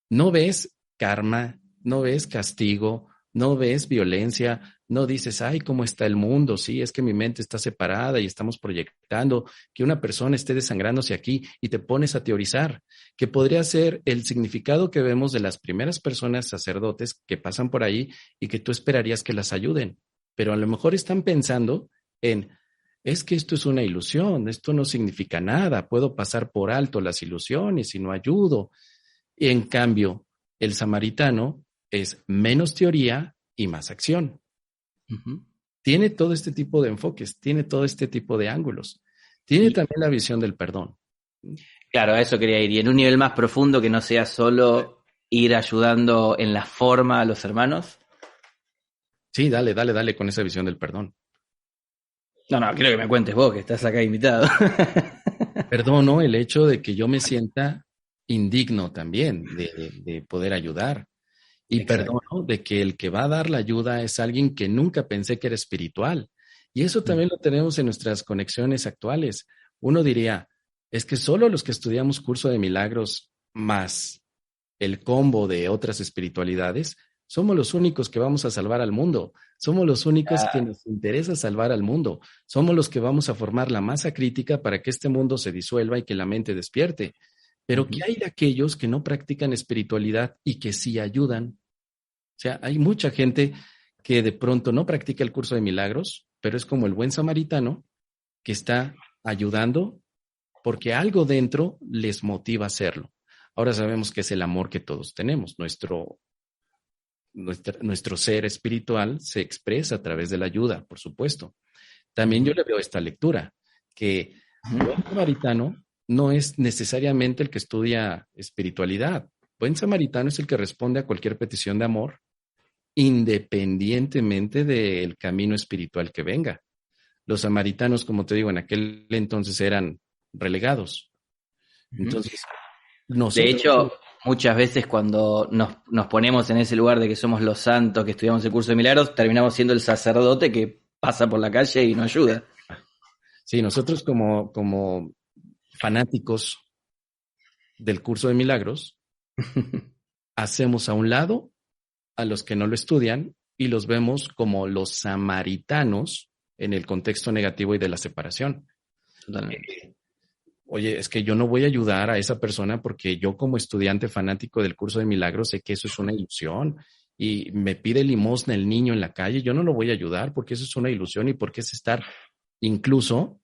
B: No ves karma, no ves castigo, no ves violencia, no dices, ay, ¿cómo está el mundo? Sí, es que mi mente está separada y estamos proyectando que una persona esté desangrándose aquí y te pones a teorizar, que podría ser el significado que vemos de las primeras personas sacerdotes que pasan por ahí y que tú esperarías que las ayuden. Pero a lo mejor están pensando en, es que esto es una ilusión, esto no significa nada, puedo pasar por alto las ilusiones y no ayudo. Y en cambio, el samaritano es menos teoría y más acción. Uh-huh. Tiene todo este tipo de enfoques, tiene todo este tipo de ángulos. Tiene también la visión del perdón.
A: Claro, a eso quería ir. Y en un nivel más profundo que no sea solo ir ayudando en la forma a los hermanos.
B: Sí, dale con esa visión del perdón.
A: No, quiero que me cuentes vos, que estás acá invitado.
B: Perdono el hecho de que yo me sienta indigno también de poder ayudar. Y exacto, perdono de que el que va a dar la ayuda es alguien que nunca pensé que era espiritual. Y eso también lo tenemos en nuestras conexiones actuales. Uno diría, es que solo los que estudiamos curso de milagros más el combo de otras espiritualidades, somos los únicos que vamos a salvar al mundo. Somos los únicos que nos interesa salvar al mundo. Somos los que vamos a formar la masa crítica para que este mundo se disuelva y que la mente despierte. Pero ¿qué hay de aquellos que no practican espiritualidad y que sí ayudan? O sea, hay mucha gente que de pronto no practica el curso de milagros, pero es como el buen samaritano que está ayudando porque algo dentro les motiva a hacerlo. Ahora sabemos que es el amor que todos tenemos. Nuestro ser espiritual se expresa a través de la ayuda, por supuesto. También yo le veo esta lectura, que buen samaritano no es necesariamente el que estudia espiritualidad. Buen samaritano es el que responde a cualquier petición de amor, independientemente del camino espiritual que venga. Los samaritanos, como te digo, en aquel entonces eran relegados. Entonces, nosotros...
A: De hecho, muchas veces cuando nos ponemos en ese lugar de que somos los santos que estudiamos el curso de milagros, terminamos siendo el sacerdote que pasa por la calle y nos ayuda.
B: Sí, nosotros como fanáticos del curso de milagros, hacemos a un lado a los que no lo estudian y los vemos como los samaritanos en el contexto negativo y de la separación. Totalmente. Oye, es que yo no voy a ayudar a esa persona porque yo como estudiante fanático del curso de milagros sé que eso es una ilusión y me pide limosna el niño en la calle, yo no lo voy a ayudar porque eso es una ilusión y porque es estar incluso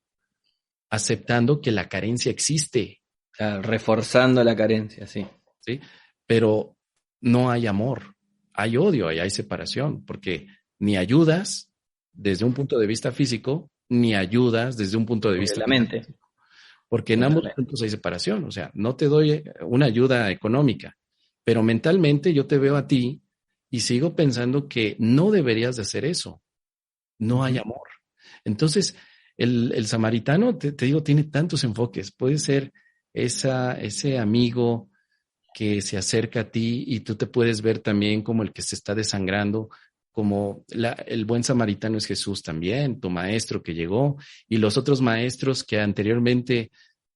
B: aceptando que la carencia existe.
A: O sea, reforzando la carencia, sí.
B: ¿Sí? Pero no hay amor, hay odio y hay separación porque ni ayudas desde un punto de vista físico, ni ayudas desde un punto de vista
A: de la mente.
B: Porque en ambos puntos hay separación. O sea, no te doy una ayuda económica, pero mentalmente yo te veo a ti y sigo pensando que no deberías de hacer eso. No hay amor. Entonces, el samaritano, te digo, tiene tantos enfoques. Puede ser ese amigo que se acerca a ti y tú te puedes ver también como el que se está desangrando, como el buen samaritano es Jesús también, tu maestro que llegó, y los otros maestros que anteriormente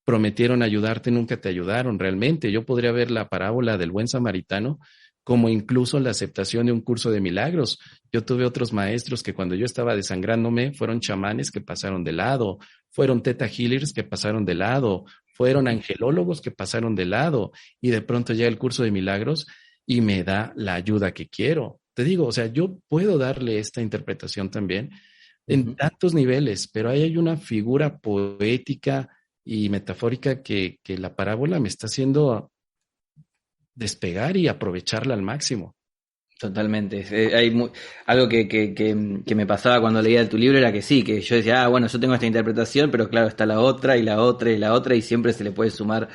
B: prometieron ayudarte, nunca te ayudaron realmente. Yo podría ver la parábola del buen samaritano como incluso la aceptación de un curso de milagros. Yo tuve otros maestros que cuando yo estaba desangrándome fueron chamanes que pasaron de lado, fueron teta healers que pasaron de lado, fueron angelólogos que pasaron de lado, y de pronto llega el curso de milagros y me da la ayuda que quiero. Te digo, o sea, yo puedo darle esta interpretación también en tantos niveles, pero ahí hay una figura poética y metafórica que la parábola me está haciendo despegar y aprovecharla al máximo.
A: Totalmente. Algo que me pasaba cuando leía tu libro era que sí, que yo decía, bueno, yo tengo esta interpretación, pero claro, está la otra y la otra y la otra, y siempre se le puede sumar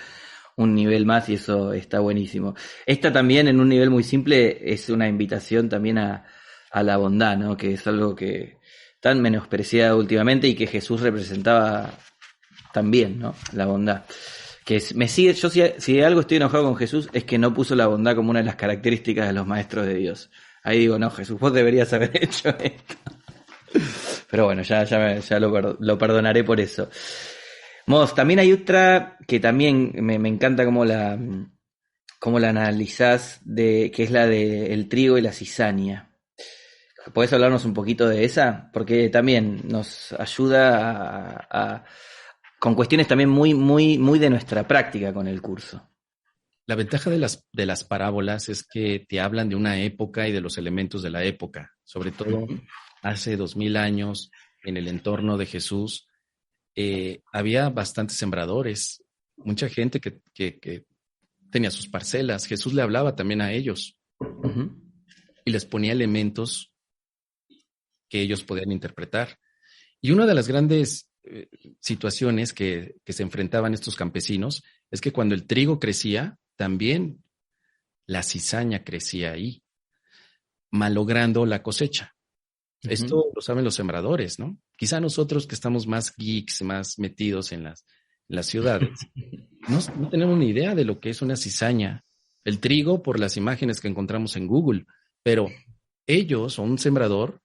A: un nivel más y eso está buenísimo. Esta también, en un nivel muy simple, es una invitación también a la bondad, ¿no? Que es algo que tan menospreciado últimamente y que Jesús representaba también, ¿no? La bondad. Me sigue, yo si de algo estoy enojado con Jesús es que no puso la bondad como una de las características de los maestros de Dios. Ahí digo, no, Jesús, vos deberías haber hecho esto. Pero bueno, ya lo perdonaré por eso. Mos, también hay otra que también me encanta cómo la analizás, que es la de el trigo y la cizaña. ¿Podés hablarnos un poquito de esa? Porque también nos ayuda con cuestiones también muy de nuestra práctica con el curso.
B: La ventaja de las parábolas es que te hablan de una época y de los elementos de la época. Sobre todo hace 2000 años, en el entorno de Jesús, había bastantes sembradores, mucha gente que tenía sus parcelas. Jesús le hablaba también a ellos y les ponía elementos que ellos podían interpretar. Y una de las grandes situaciones que se enfrentaban estos campesinos es que cuando el trigo crecía, también la cizaña crecía ahí, malogrando la cosecha. Esto lo saben los sembradores, ¿no? Quizá nosotros que estamos más geeks, más metidos en las ciudades, no tenemos ni idea de lo que es una cizaña. El trigo por las imágenes que encontramos en Google, pero ellos o un sembrador,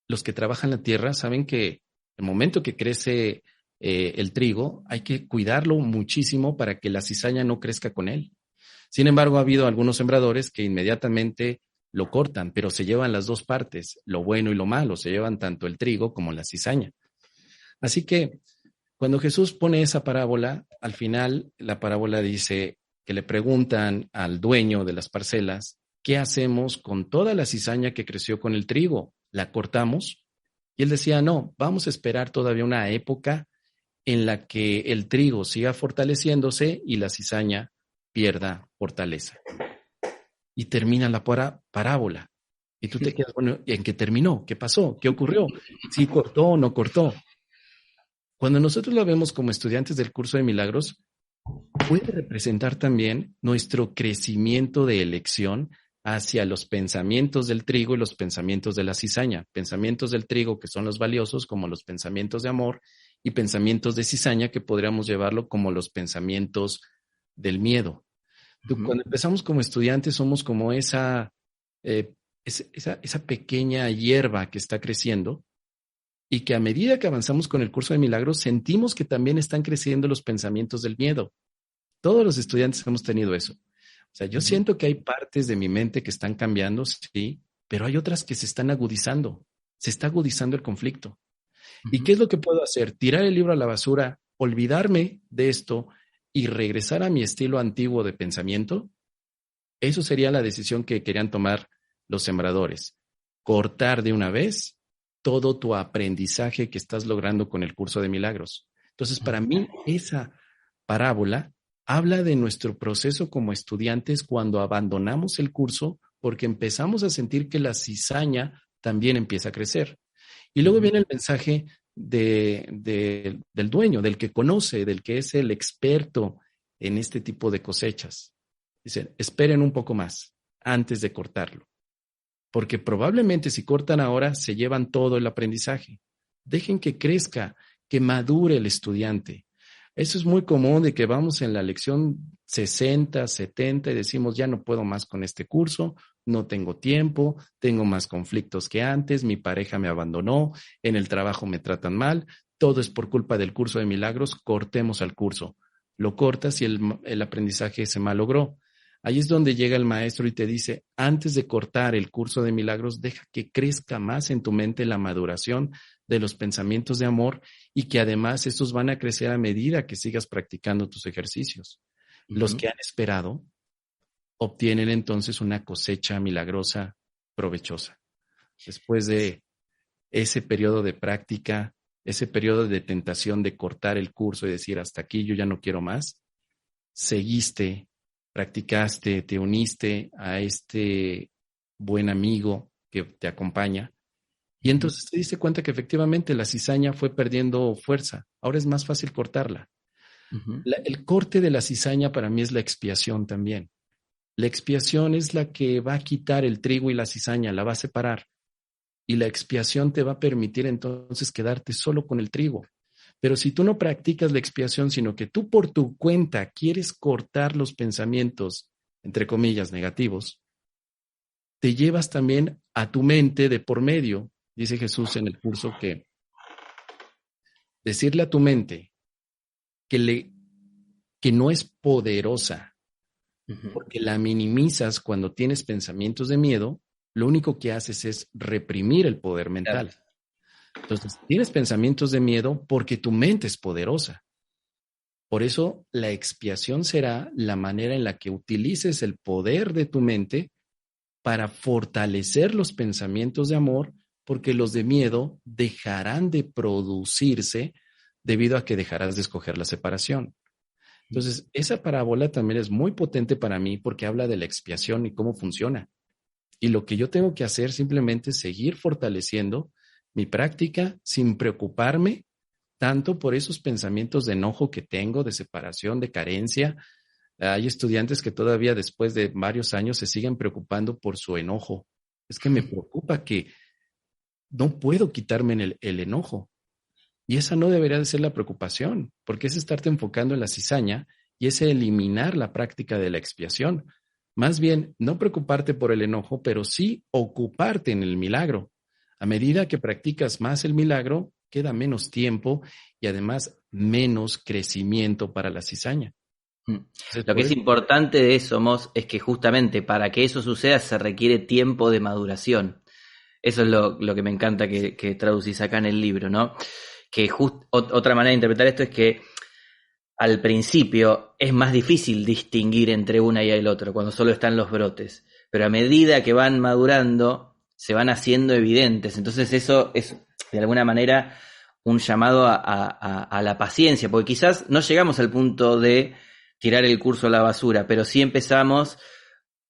B: los que trabajan la tierra, saben que el momento que crece el trigo, hay que cuidarlo muchísimo para que la cizaña no crezca con él. Sin embargo, ha habido algunos sembradores que inmediatamente lo cortan, pero se llevan las dos partes, lo bueno y lo malo, se llevan tanto el trigo como la cizaña. Así que cuando Jesús pone esa parábola, al final la parábola dice que le preguntan al dueño de las parcelas, ¿qué hacemos con toda la cizaña que creció con el trigo? ¿La cortamos? Y él decía, no, vamos a esperar todavía una época en la que el trigo siga fortaleciéndose y la cizaña pierda fortaleza. Y termina la parábola. Y tú te quedas, bueno, ¿en qué terminó? ¿Qué pasó? ¿Qué ocurrió? ¿Sí cortó o no cortó? Cuando nosotros lo vemos como estudiantes del curso de milagros, puede representar también nuestro crecimiento de elección hacia los pensamientos del trigo y los pensamientos de la cizaña. Pensamientos del trigo que son los valiosos, como los pensamientos de amor, y pensamientos de cizaña que podríamos llevarlo como los pensamientos del miedo. Cuando empezamos como estudiantes somos como esa pequeña hierba que está creciendo y que a medida que avanzamos con el curso de milagros sentimos que también están creciendo los pensamientos del miedo. Todos los estudiantes hemos tenido eso. O sea, yo siento que hay partes de mi mente que están cambiando, sí, pero hay otras que se están agudizando. Se está agudizando el conflicto. ¿Y qué es lo que puedo hacer? Tirar el libro a la basura, olvidarme de esto y regresar a mi estilo antiguo de pensamiento. Eso sería la decisión que querían tomar los sembradores. Cortar de una vez todo tu aprendizaje que estás logrando con el curso de milagros. Entonces, para mí, esa parábola habla de nuestro proceso como estudiantes cuando abandonamos el curso porque empezamos a sentir que la cizaña también empieza a crecer. Y luego viene el mensaje del dueño, del que conoce, del que es el experto en este tipo de cosechas. Dicen, esperen un poco más antes de cortarlo, porque probablemente si cortan ahora se llevan todo el aprendizaje. Dejen que crezca, que madure el estudiante. Eso es muy común de que vamos en la lección 60, 70 y decimos, ya no puedo más con este curso, no tengo tiempo, tengo más conflictos que antes, mi pareja me abandonó, en el trabajo me tratan mal, todo es por culpa del curso de milagros, cortemos al curso. Lo cortas y el aprendizaje se malogró. Ahí es donde llega el maestro y te dice, antes de cortar el curso de milagros, deja que crezca más en tu mente la maduración de los pensamientos de amor y que además estos van a crecer a medida que sigas practicando tus ejercicios. Los que han esperado obtienen entonces una cosecha milagrosa, provechosa. Después de ese periodo de práctica, ese periodo de tentación de cortar el curso y decir, hasta aquí yo ya no quiero más, seguiste, practicaste, te uniste a este buen amigo que te acompaña. Y entonces te diste cuenta que efectivamente la cizaña fue perdiendo fuerza. Ahora es más fácil cortarla. El corte de la cizaña para mí es la expiación también. La expiación es la que va a quitar el trigo y la cizaña, la va a separar. Y la expiación te va a permitir entonces quedarte solo con el trigo. Pero si tú no practicas la expiación, sino que tú por tu cuenta quieres cortar los pensamientos, entre comillas, negativos, te llevas también a tu mente de por medio. Dice Jesús en el curso que decirle a tu mente que no es poderosa, porque la minimizas cuando tienes pensamientos de miedo, lo único que haces es reprimir el poder mental. Claro. Entonces, tienes pensamientos de miedo porque tu mente es poderosa. Por eso, la expiación será la manera en la que utilices el poder de tu mente para fortalecer los pensamientos de amor, porque los de miedo dejarán de producirse debido a que dejarás de escoger la separación. Entonces, esa parábola también es muy potente para mí porque habla de la expiación y cómo funciona. Y lo que yo tengo que hacer simplemente es seguir fortaleciendo mi práctica sin preocuparme tanto por esos pensamientos de enojo que tengo, de separación, de carencia. Hay estudiantes que todavía después de varios años se siguen preocupando por su enojo. Es que me preocupa que no puedo quitarme el enojo. Y esa no debería de ser la preocupación, porque es estarte enfocando en la cizaña y es eliminar la práctica de la expiación. Más bien, no preocuparte por el enojo, pero sí ocuparte en el milagro. A medida que practicas más el milagro, queda menos tiempo y además menos crecimiento para la cizaña.
A: Entonces, lo que es importante de eso, Mos, es que justamente para que eso suceda se requiere tiempo de maduración. Eso es lo que me encanta que traducís acá en el libro, ¿no? Que otra manera de interpretar esto es que al principio es más difícil distinguir entre una y el otro cuando solo están los brotes, pero a medida que van madurando se van haciendo evidentes. Entonces eso es de alguna manera un llamado a la paciencia, porque quizás no llegamos al punto de tirar el curso a la basura, pero sí empezamos,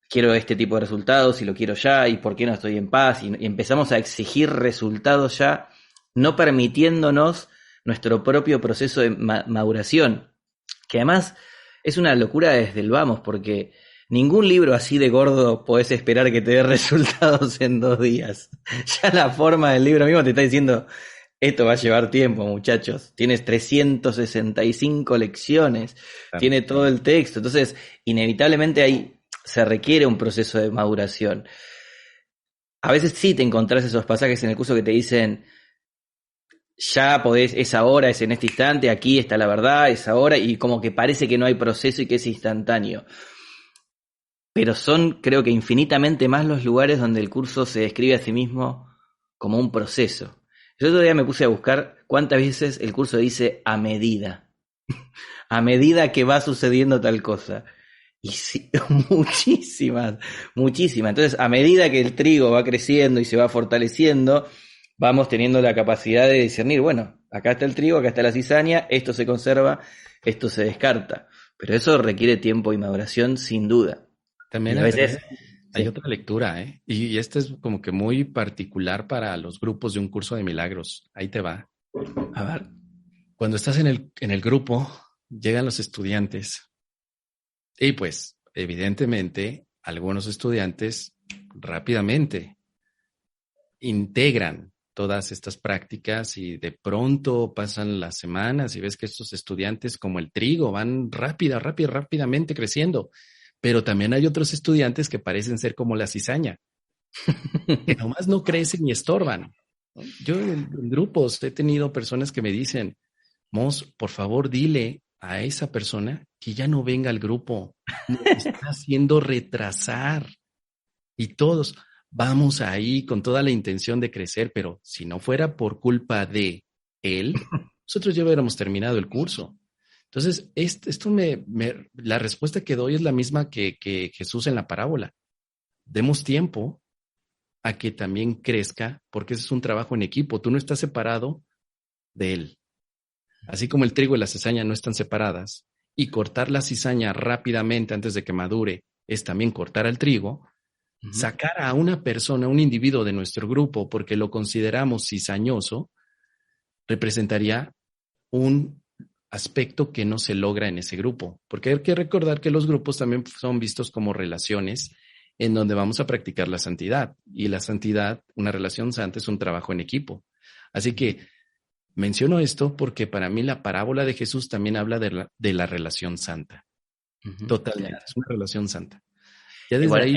A: quiero este tipo de resultados y lo quiero ya, y por qué no estoy en paz, y empezamos a exigir resultados ya, no permitiéndonos nuestro propio proceso de maduración, que además es una locura desde el vamos, porque ningún libro así de gordo podés esperar que te dé resultados en 2 días. Ya la forma del libro mismo te está diciendo, esto va a llevar tiempo, muchachos. Tienes 365 lecciones, claro. Tiene todo el texto, entonces inevitablemente ahí se requiere un proceso de maduración. A veces sí te encontrás esos pasajes en el curso que te dicen, ya podés, es ahora, es en este instante, aquí está la verdad, es ahora, y como que parece que no hay proceso y que es instantáneo. Pero son, creo que infinitamente más los lugares donde el curso se describe a sí mismo como un proceso. Yo otro día me puse a buscar cuántas veces el curso dice a medida. A medida que va sucediendo tal cosa. Y sí, muchísimas. Entonces, a medida que el trigo va creciendo y se va fortaleciendo, vamos teniendo la capacidad de discernir, bueno, acá está el trigo, acá está la cizaña, esto se conserva, esto se descarta. Pero eso requiere tiempo y maduración, sin duda.
B: También a veces hay otra lectura, y esta es como que muy particular para los grupos de un curso de milagros. Ahí te va. A ver. Cuando estás en el grupo, llegan los estudiantes y pues, evidentemente, algunos estudiantes rápidamente integran todas estas prácticas y de pronto pasan las semanas y ves que estos estudiantes como el trigo van rápidamente creciendo, pero también hay otros estudiantes que parecen ser como la cizaña, que nomás no crecen y estorban. Yo en grupos he tenido personas que me dicen, Mos, por favor dile a esa persona que ya no venga al grupo, nos está haciendo retrasar. Y todos vamos ahí con toda la intención de crecer, pero si no fuera por culpa de él, nosotros ya hubiéramos terminado el curso. Entonces, la respuesta que doy es la misma que Jesús en la parábola. Demos tiempo a que también crezca, porque ese es un trabajo en equipo. Tú no estás separado de él. Así como el trigo y la cizaña no están separadas, y cortar la cizaña rápidamente antes de que madure es también cortar al trigo, sacar a una persona, un individuo de nuestro grupo, porque lo consideramos cizañoso, representaría un aspecto que no se logra en ese grupo. Porque hay que recordar que los grupos también son vistos como relaciones en donde vamos a practicar la santidad. Y la santidad, una relación santa, es un trabajo en equipo. Así que menciono esto porque para mí la parábola de Jesús también habla de la relación santa. Totalmente, claro. Es una relación santa. Ya desde ahí...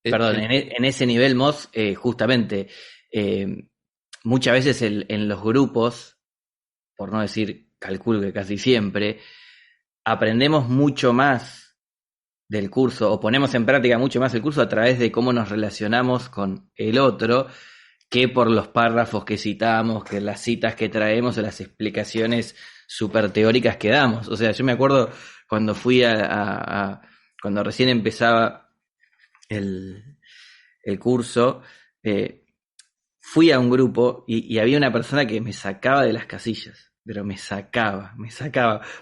A: Perdón, en ese nivel, Mos, justamente, muchas veces en los grupos, por no decir calculo que casi siempre, aprendemos mucho más del curso o ponemos en práctica mucho más el curso a través de cómo nos relacionamos con el otro que por los párrafos que citamos, que las citas que traemos o las explicaciones súper teóricas que damos. O sea, yo me acuerdo cuando fui cuando recién empezaba el curso, fui a un grupo y había una persona que me sacaba de las casillas, pero me sacaba,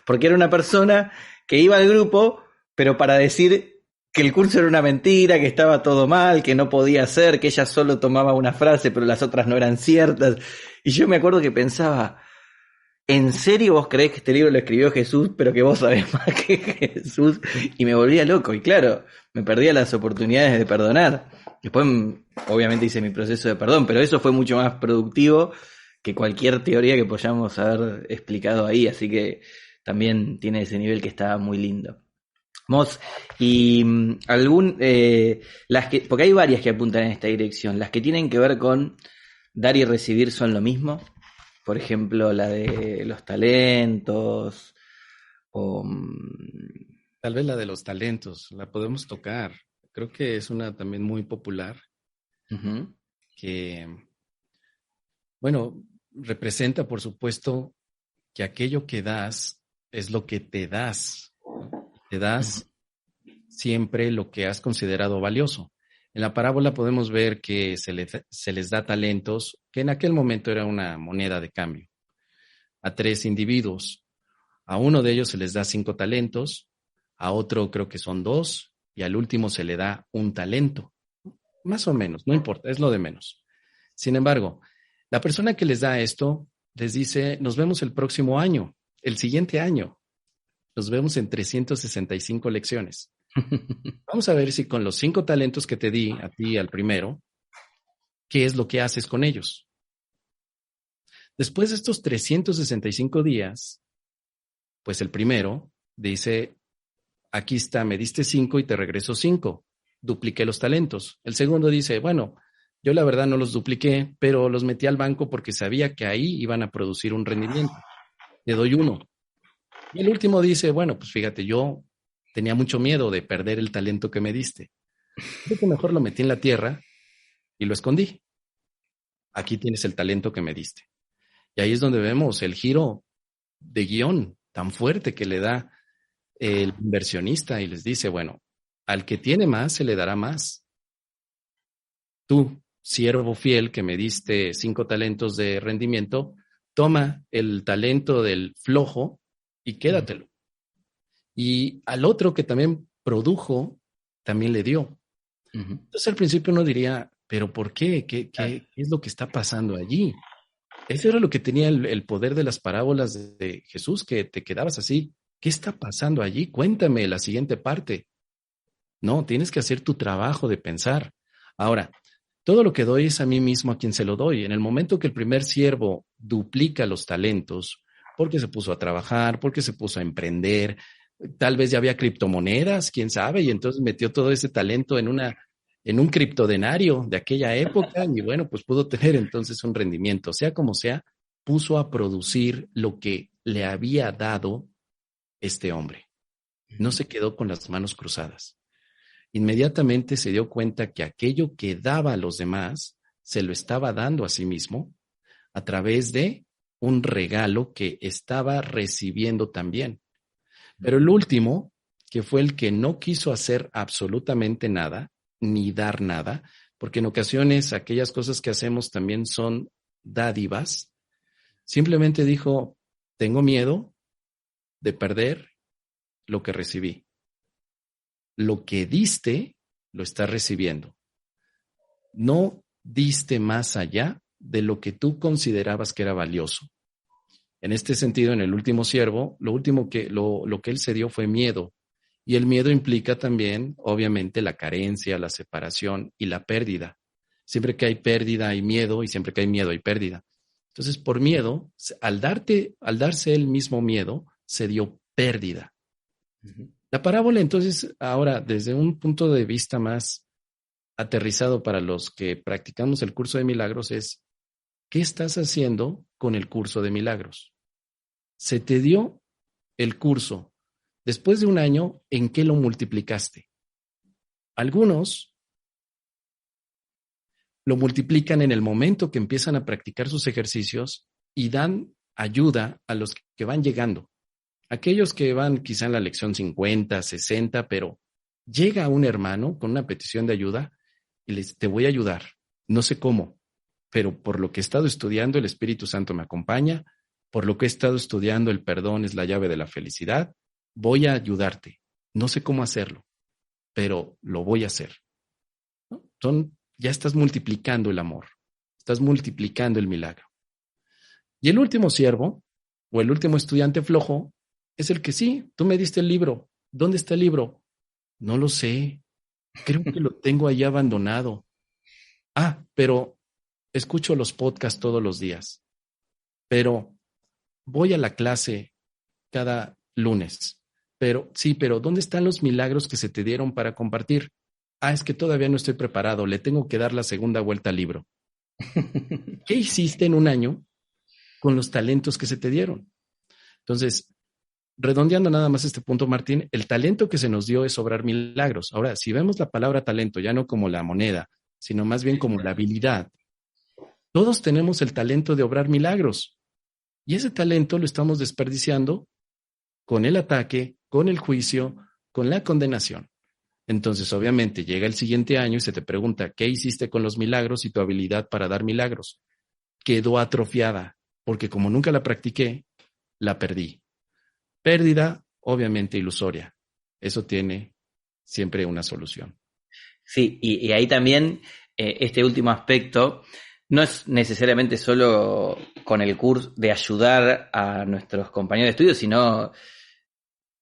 A: porque era una persona que iba al grupo, pero para decir que el curso era una mentira, que estaba todo mal, que no podía ser, que ella solo tomaba una frase, pero las otras no eran ciertas. Y yo me acuerdo que pensaba, ¿en serio vos creés que este libro lo escribió Jesús, pero que vos sabés más que Jesús? Y me volvía loco, y claro, me perdía las oportunidades de perdonar. Después, obviamente, hice mi proceso de perdón, pero eso fue mucho más productivo que cualquier teoría que podamos haber explicado ahí, así que también tiene ese nivel que está muy lindo. Mos, y porque hay varias que apuntan en esta dirección, las que tienen que ver con dar y recibir son lo mismo. Por ejemplo, la de los talentos, o...
B: Tal vez la de los talentos, la podemos tocar. Creo que es una también muy popular, que, bueno, representa, por supuesto, que aquello que das es lo que te das. Te das siempre lo que has considerado valioso. En la parábola podemos ver que se les da talentos, que en aquel momento era una moneda de cambio, a 3 individuos. A uno de ellos se les da 5 talentos, a otro creo que son 2, y al último se le da 1 talento. Más o menos, no importa, es lo de menos. Sin embargo, la persona que les da esto les dice, nos vemos el próximo año, el siguiente año. Nos vemos en 365 lecciones. Vamos a ver si con los 5 talentos que te di a ti al primero, ¿qué es lo que haces con ellos? Después de estos 365 días, pues el primero dice, aquí está, me diste 5 y te regreso 5. Dupliqué los talentos. El segundo dice, bueno, yo la verdad no los dupliqué, pero los metí al banco porque sabía que ahí iban a producir un rendimiento. Le doy 1. Y el último dice, bueno, pues fíjate, yo tenía mucho miedo de perder el talento que me diste. Yo que mejor lo metí en la tierra y lo escondí. Aquí tienes el talento que me diste. Y ahí es donde vemos el giro de guión tan fuerte que le da el inversionista y les dice, bueno, al que tiene más se le dará más. Tú, siervo fiel que me diste 5 talentos de rendimiento, toma el talento del flojo y quédatelo. Y al otro que también produjo, también le dio. Entonces al principio uno diría, ¿pero por qué? ¿Qué es lo que está pasando allí? Eso era lo que tenía el poder de las parábolas de Jesús, que te quedabas así. ¿Qué está pasando allí? Cuéntame la siguiente parte. No, tienes que hacer tu trabajo de pensar. Ahora, Todo lo que doy es a mí mismo a quien se lo doy. En el momento que el primer siervo duplica los talentos, porque se puso a trabajar, porque se puso a emprender, tal vez ya había criptomonedas, quién sabe, y entonces metió todo ese talento en un criptodenario de aquella época, y bueno, pues pudo tener entonces un rendimiento. Sea como sea, puso a producir lo que le había dado este hombre. No se quedó con las manos cruzadas. Inmediatamente se dio cuenta que aquello que daba a los demás se lo estaba dando a sí mismo a través de un regalo que estaba recibiendo también. Pero el último, que fue el que no quiso hacer absolutamente nada, ni dar nada, porque en ocasiones aquellas cosas que hacemos también son dádivas, simplemente dijo, tengo miedo de perder lo que recibí. Lo que diste, lo estás recibiendo. No diste más allá de lo que tú considerabas que era valioso. En este sentido, en el último siervo, lo que él se dio fue miedo. Y el miedo implica también, obviamente, la carencia, la separación y la pérdida. Siempre que hay pérdida hay miedo y siempre que hay miedo hay pérdida. Entonces, por miedo, al darse el mismo miedo, se dio pérdida. La parábola, entonces, ahora, desde un punto de vista más aterrizado para los que practicamos el curso de milagros, es, ¿qué estás haciendo con el curso de milagros? Se te dio el curso. Después de un año, ¿en qué lo multiplicaste? Algunos lo multiplican en el momento que empiezan a practicar sus ejercicios y dan ayuda a los que van llegando. Aquellos que van quizá en la lección 50, 60, pero llega un hermano con una petición de ayuda y les te voy a ayudar. No sé cómo, pero por lo que he estado estudiando, el Espíritu Santo me acompaña. Por lo que he estado estudiando, el perdón es la llave de la felicidad. Voy a ayudarte. No sé cómo hacerlo, pero lo voy a hacer. ¿No? Ya estás multiplicando el amor. Estás multiplicando el milagro. Y el último siervo, o el último estudiante flojo, es el que sí, tú me diste el libro. ¿Dónde está el libro? No lo sé. Creo que lo tengo ahí abandonado. Ah, pero escucho los podcasts todos los días. Pero voy a la clase cada lunes. Pero sí, pero ¿dónde están los milagros que se te dieron para compartir? Ah, es que todavía no estoy preparado. Le tengo que dar la segunda vuelta al libro. ¿Qué hiciste en un año con los talentos que se te dieron? Entonces, redondeando nada más este punto, Martín, el talento que se nos dio es obrar milagros. Ahora, si vemos la palabra talento ya no como la moneda, sino más bien como la habilidad, todos tenemos el talento de obrar milagros. Y ese talento lo estamos desperdiciando con el ataque, con el juicio, con la condenación. Entonces, obviamente, llega el siguiente año y se te pregunta, ¿qué hiciste con los milagros y tu habilidad para dar milagros? Quedó atrofiada, porque como nunca la practiqué, la perdí. Pérdida, obviamente, ilusoria. Eso tiene siempre una solución.
A: Sí, y ahí también este último aspecto no es necesariamente solo con el curso de ayudar a nuestros compañeros de estudio, sino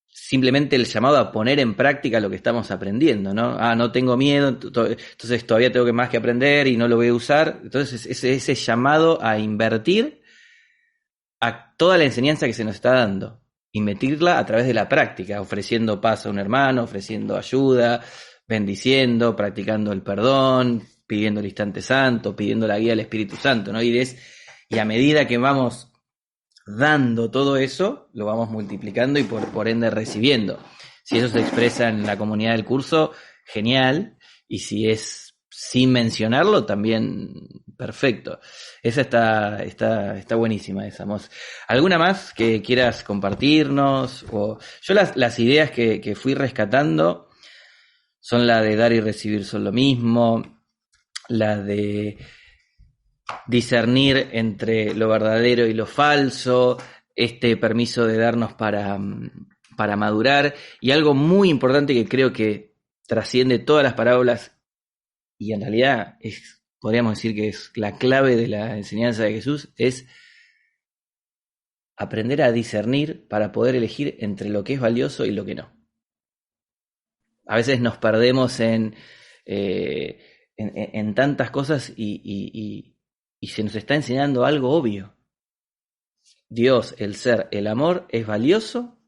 A: simplemente el llamado a poner en práctica lo que estamos aprendiendo, ¿no? Ah, no tengo miedo, entonces todavía tengo más que aprender y no lo voy a usar. Entonces ese llamado a invertir a toda la enseñanza que se nos está dando, invertirla a través de la práctica, ofreciendo paz a un hermano, ofreciendo ayuda, bendiciendo, practicando el perdón, pidiendo el instante santo, pidiendo la guía del Espíritu Santo, ¿no? Y a medida que vamos dando todo eso, lo vamos multiplicando y por ende recibiendo. Si eso se expresa en la comunidad del curso, genial. Y si es sin mencionarlo, también perfecto. Esa está buenísima, esa, Mos. ¿Alguna más que quieras compartirnos? Yo las ideas que fui rescatando son la de dar y recibir son lo mismo, la de discernir entre lo verdadero y lo falso, este permiso de darnos para madurar, y algo muy importante que creo que trasciende todas las parábolas y en realidad podríamos decir que es la clave de la enseñanza de Jesús, es aprender a discernir para poder elegir entre lo que es valioso y lo que no. A veces nos perdemos en en tantas cosas y se nos está enseñando algo obvio. Dios, el ser, el amor es valioso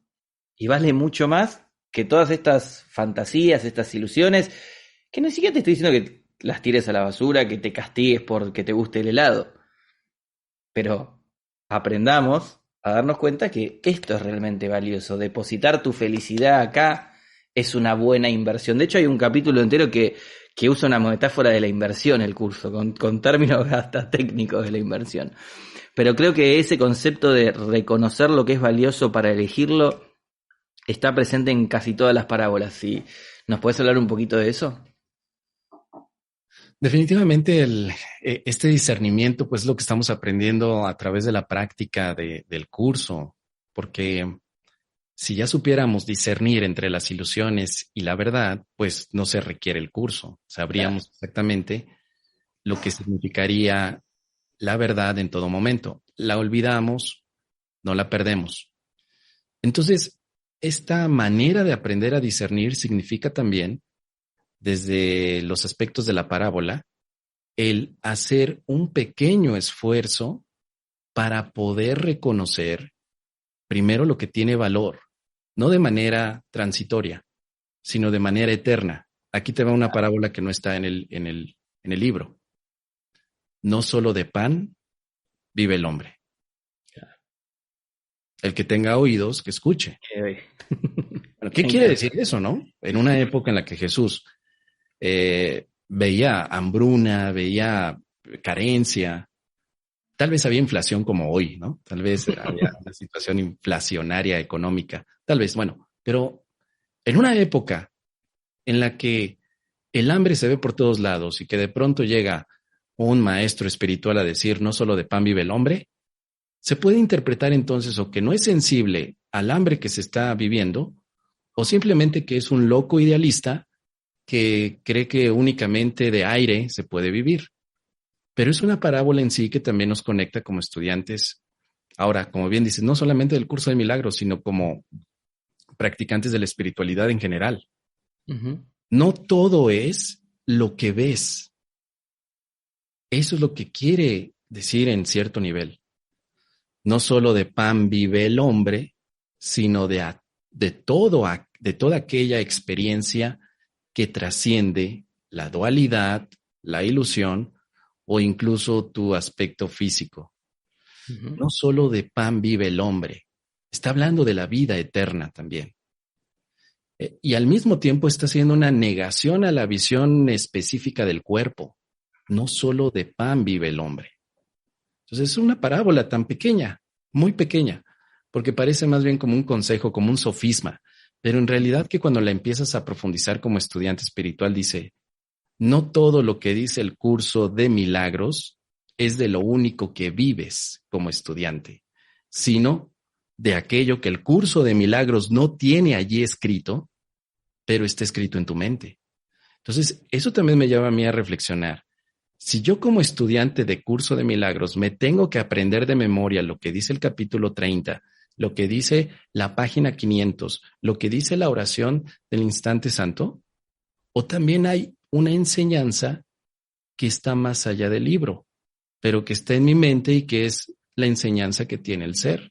A: y vale mucho más que todas estas fantasías, estas ilusiones, que ni siquiera te estoy diciendo que las tires a la basura, que te castigues porque te guste el helado, pero aprendamos a darnos cuenta que esto es realmente valioso. Depositar tu felicidad acá es una buena inversión. De hecho, hay un capítulo entero que usa una metáfora de la inversión, el curso, con términos hasta técnicos de la inversión. Pero creo que ese concepto de reconocer lo que es valioso para elegirlo está presente en casi todas las parábolas. ¿Sí? ¿Nos puedes hablar un poquito de eso?
B: Definitivamente este discernimiento, pues, es lo que estamos aprendiendo a través de la práctica del curso, porque si ya supiéramos discernir entre las ilusiones y la verdad, pues no se requiere el curso. Sabríamos exactamente lo que significaría la verdad en todo momento. La olvidamos, no la perdemos. Entonces, esta manera de aprender a discernir significa también, desde los aspectos de la parábola, el hacer un pequeño esfuerzo para poder reconocer primero lo que tiene valor, no de manera transitoria, sino de manera eterna. Aquí te va una parábola que no está en el libro. No solo de pan vive el hombre. El que tenga oídos, que escuche. Bueno, ¿qué quiere decir eso, no? En una época en la que Jesús veía hambruna, veía carencia, tal vez había inflación como hoy, ¿no? Tal vez había una situación inflacionaria económica, tal vez, bueno, pero en una época en la que el hambre se ve por todos lados y que de pronto llega un maestro espiritual a decir no solo de pan vive el hombre, se puede interpretar entonces o que no es sensible al hambre que se está viviendo o simplemente que es un loco idealista que cree que únicamente de aire se puede vivir. Pero es una parábola en sí que también nos conecta como estudiantes. Ahora, como bien dices, no solamente del curso de milagros, sino como practicantes de la espiritualidad en general. Uh-huh. No todo es lo que ves. Eso es lo que quiere decir en cierto nivel. No solo de pan vive el hombre, sino de toda aquella experiencia que trasciende la dualidad, la ilusión o incluso tu aspecto físico. Uh-huh. No solo de pan vive el hombre, está hablando de la vida eterna también. Y al mismo tiempo está haciendo una negación a la visión específica del cuerpo. No solo de pan vive el hombre. Entonces es una parábola tan pequeña, muy pequeña, porque parece más bien como un consejo, como un sofisma, pero en realidad que cuando la empiezas a profundizar como estudiante espiritual dice, no todo lo que dice el curso de milagros es de lo único que vives como estudiante, sino de aquello que el curso de milagros no tiene allí escrito, pero está escrito en tu mente. Entonces, eso también me lleva a mí a reflexionar. Si yo como estudiante de curso de milagros me tengo que aprender de memoria lo que dice el capítulo 30, lo que dice la página 500, lo que dice la oración del instante santo, o también hay una enseñanza que está más allá del libro, pero que está en mi mente y que es la enseñanza que tiene el ser.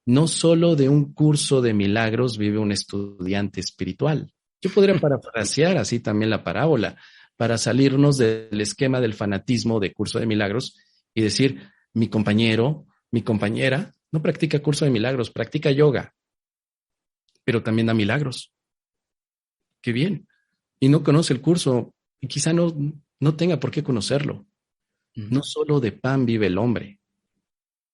B: No solo de un curso de milagros vive un estudiante espiritual. Yo podría parafrasear así también la parábola para salirnos del esquema del fanatismo de curso de milagros y decir, mi compañero, mi compañera no practica curso de milagros, practica yoga, pero también da milagros. Qué bien. Y no conoce el curso y quizá no tenga por qué conocerlo. No solo de pan vive el hombre.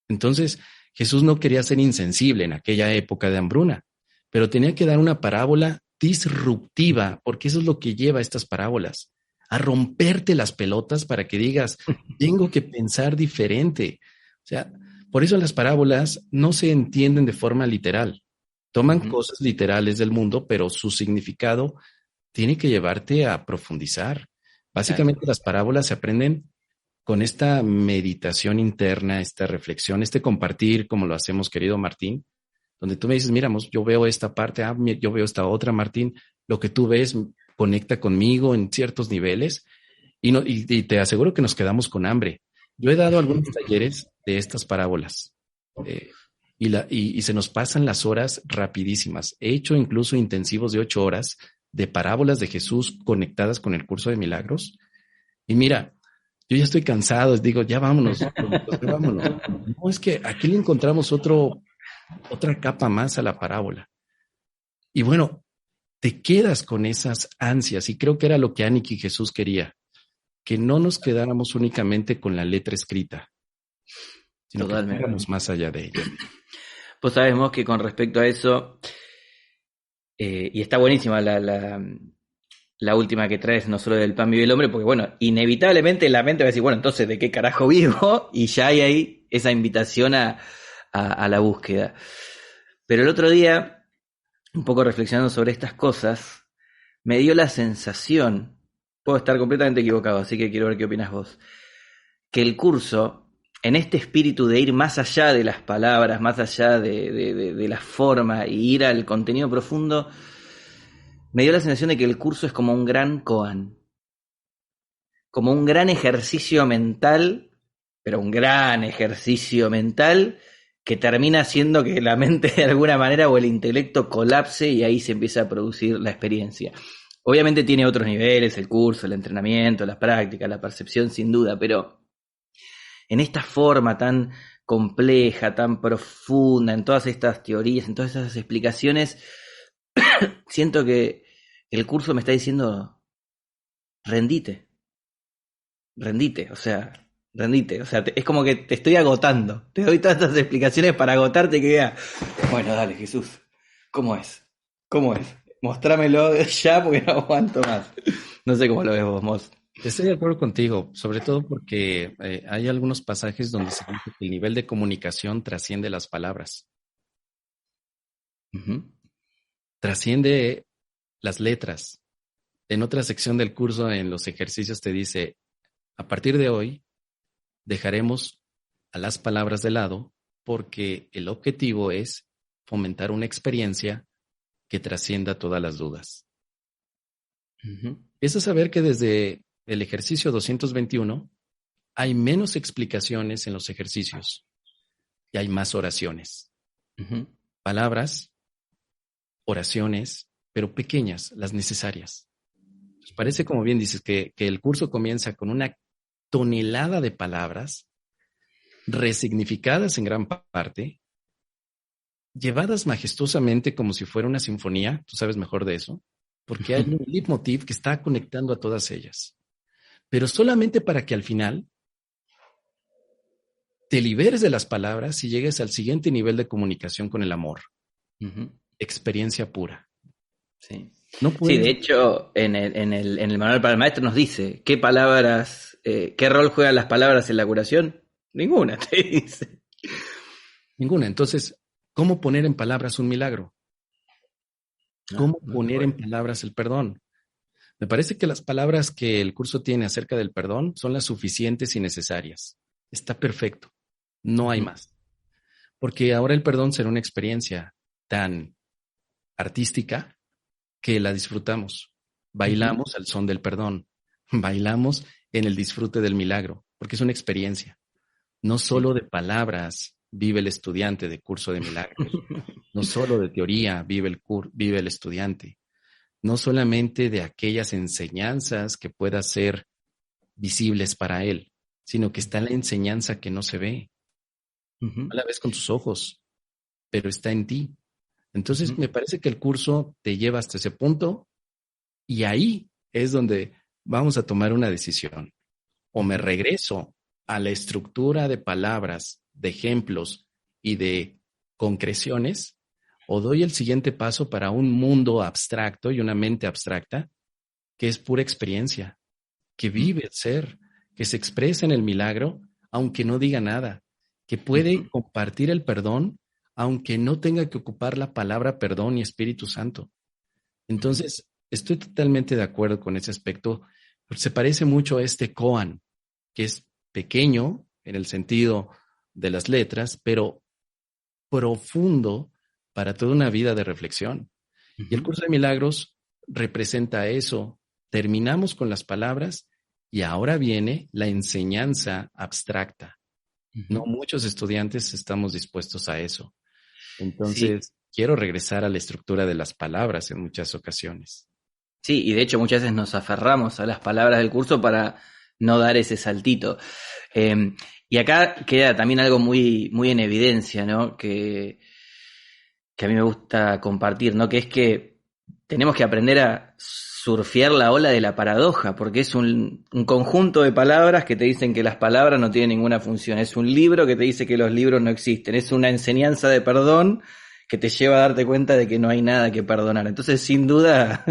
B: Entonces, Jesús no quería ser insensible en aquella época de hambruna, pero tenía que dar una parábola disruptiva, porque eso es lo que lleva a estas parábolas, a romperte las pelotas para que digas, tengo que pensar diferente. O sea, por eso las parábolas no se entienden de forma literal. Toman cosas literales del mundo, pero su significado tiene que llevarte a profundizar. Básicamente las parábolas se aprenden con esta meditación interna, esta reflexión, este compartir, como lo hacemos, querido Martín, donde tú me dices, mira, yo veo esta parte, yo veo esta otra, Martín, lo que tú ves conecta conmigo en ciertos niveles Y te aseguro que nos quedamos con hambre. Yo he dado algunos talleres de estas parábolas eh, y se nos pasan las horas rapidísimas. He hecho incluso intensivos de 8 horas de parábolas de Jesús conectadas con el curso de milagros. Y mira, yo ya estoy cansado, digo, ya vámonos, pues, vámonos. No, es que aquí le encontramos otra capa más a la parábola. Y bueno, te quedas con esas ansias y creo que era lo que Annick y Jesús quería, que no nos quedáramos únicamente con la letra escrita, sino
A: Totalmente.
B: que fuéramos más allá de ella.
A: Pues sabemos que con respecto a eso, y está buenísima la última que traes, no solo del pan vive el hombre, porque bueno, inevitablemente la mente va a decir, bueno, entonces, ¿de qué carajo vivo? Y ya hay ahí esa invitación a la búsqueda. Pero el otro día, un poco reflexionando sobre estas cosas, me dio la sensación, puedo estar completamente equivocado, así que quiero ver qué opinas vos, que el curso, en este espíritu de ir más allá de las palabras, más allá de la forma y ir al contenido profundo, me dio la sensación de que el curso es como un gran koan, como un gran ejercicio mental, pero un gran ejercicio mental que termina haciendo que la mente de alguna manera o el intelecto colapse y ahí se empieza a producir la experiencia. Obviamente tiene otros niveles, el curso, el entrenamiento, la práctica, la percepción sin duda, pero en esta forma tan compleja, tan profunda, en todas estas teorías, en todas esas explicaciones, siento que el curso me está diciendo, rendite, rendite, o sea, rendite, o sea, es como que te estoy agotando, te doy todas estas explicaciones para agotarte que vea, bueno, dale Jesús, ¿cómo es? ¿Cómo es? Mostrámelo ya porque no aguanto más. No sé cómo lo ves vos, Mos.
B: Estoy de acuerdo contigo, sobre todo porque hay algunos pasajes donde se dice que el nivel de comunicación trasciende las palabras,
A: Uh-huh.
B: trasciende las letras. En otra sección del curso, en los ejercicios, te dice, a partir de hoy, dejaremos a las palabras de lado porque el objetivo es fomentar una experiencia que trascienda todas las dudas.
A: Uh-huh.
B: Es saber que desde el ejercicio 221 hay menos explicaciones en los ejercicios y hay más oraciones.
A: Uh-huh.
B: Palabras, oraciones, pero pequeñas, las necesarias. Pues parece, como bien dices, que el curso comienza con una tonelada de palabras resignificadas en gran parte, llevadas majestuosamente como si fuera una sinfonía, tú sabes mejor de eso, porque hay un leitmotiv que está conectando a todas ellas, pero solamente para que al final te liberes de las palabras y llegues al siguiente nivel de comunicación con el amor.
A: Uh-huh.
B: Experiencia pura.
A: Sí.
B: No puedes...
A: Sí, de hecho, en el manual para el maestro nos dice qué palabras, qué rol juegan las palabras en la curación. Ninguna, te dice.
B: Ninguna. Entonces, ¿cómo poner en palabras un milagro? ¿Cómo poner en palabras el perdón? Me parece que las palabras que el curso tiene acerca del perdón son las suficientes y necesarias. Está perfecto. No hay más. Porque ahora el perdón será una experiencia tan artística que la disfrutamos. Bailamos al son del perdón. Bailamos en el disfrute del milagro, porque es una experiencia. No solo de palabras vive el estudiante de curso de milagros. No solo de teoría vive el estudiante. No solamente de aquellas enseñanzas que puedan ser visibles para él, sino que está la enseñanza que no se ve. No la ves con tus ojos, pero está en ti. Entonces, me parece que el curso te lleva hasta ese punto y ahí es donde vamos a tomar una decisión. O me regreso a la estructura de palabras, de ejemplos y de concreciones, o doy el siguiente paso para un mundo abstracto y una mente abstracta que es pura experiencia, que vive el ser, que se expresa en el milagro, aunque no diga nada, que puede compartir el perdón, aunque no tenga que ocupar la palabra perdón y Espíritu Santo. Entonces, estoy totalmente de acuerdo con ese aspecto. Se parece mucho a este koan, que es pequeño en el sentido de las letras, pero profundo para toda una vida de reflexión. Y el curso de milagros representa eso. Terminamos con las palabras Y ahora viene la enseñanza abstracta. No muchos estudiantes estamos dispuestos a eso.
A: Sí,
B: Entonces, quiero regresar a la estructura de las palabras en muchas ocasiones.
A: sí, y de hecho muchas veces nos aferramos a las palabras del curso para no dar ese saltito. Eh, y acá queda también algo muy, muy en evidencia, ¿no? Que a mí me gusta compartir, ¿no? Que es que tenemos que aprender a surfear la ola de la paradoja, porque es un conjunto de palabras que te dicen que las palabras no tienen ninguna función, es un libro que te dice que los libros no existen, es una enseñanza de perdón que te lleva a darte cuenta de que no hay nada que perdonar. Entonces, sin duda,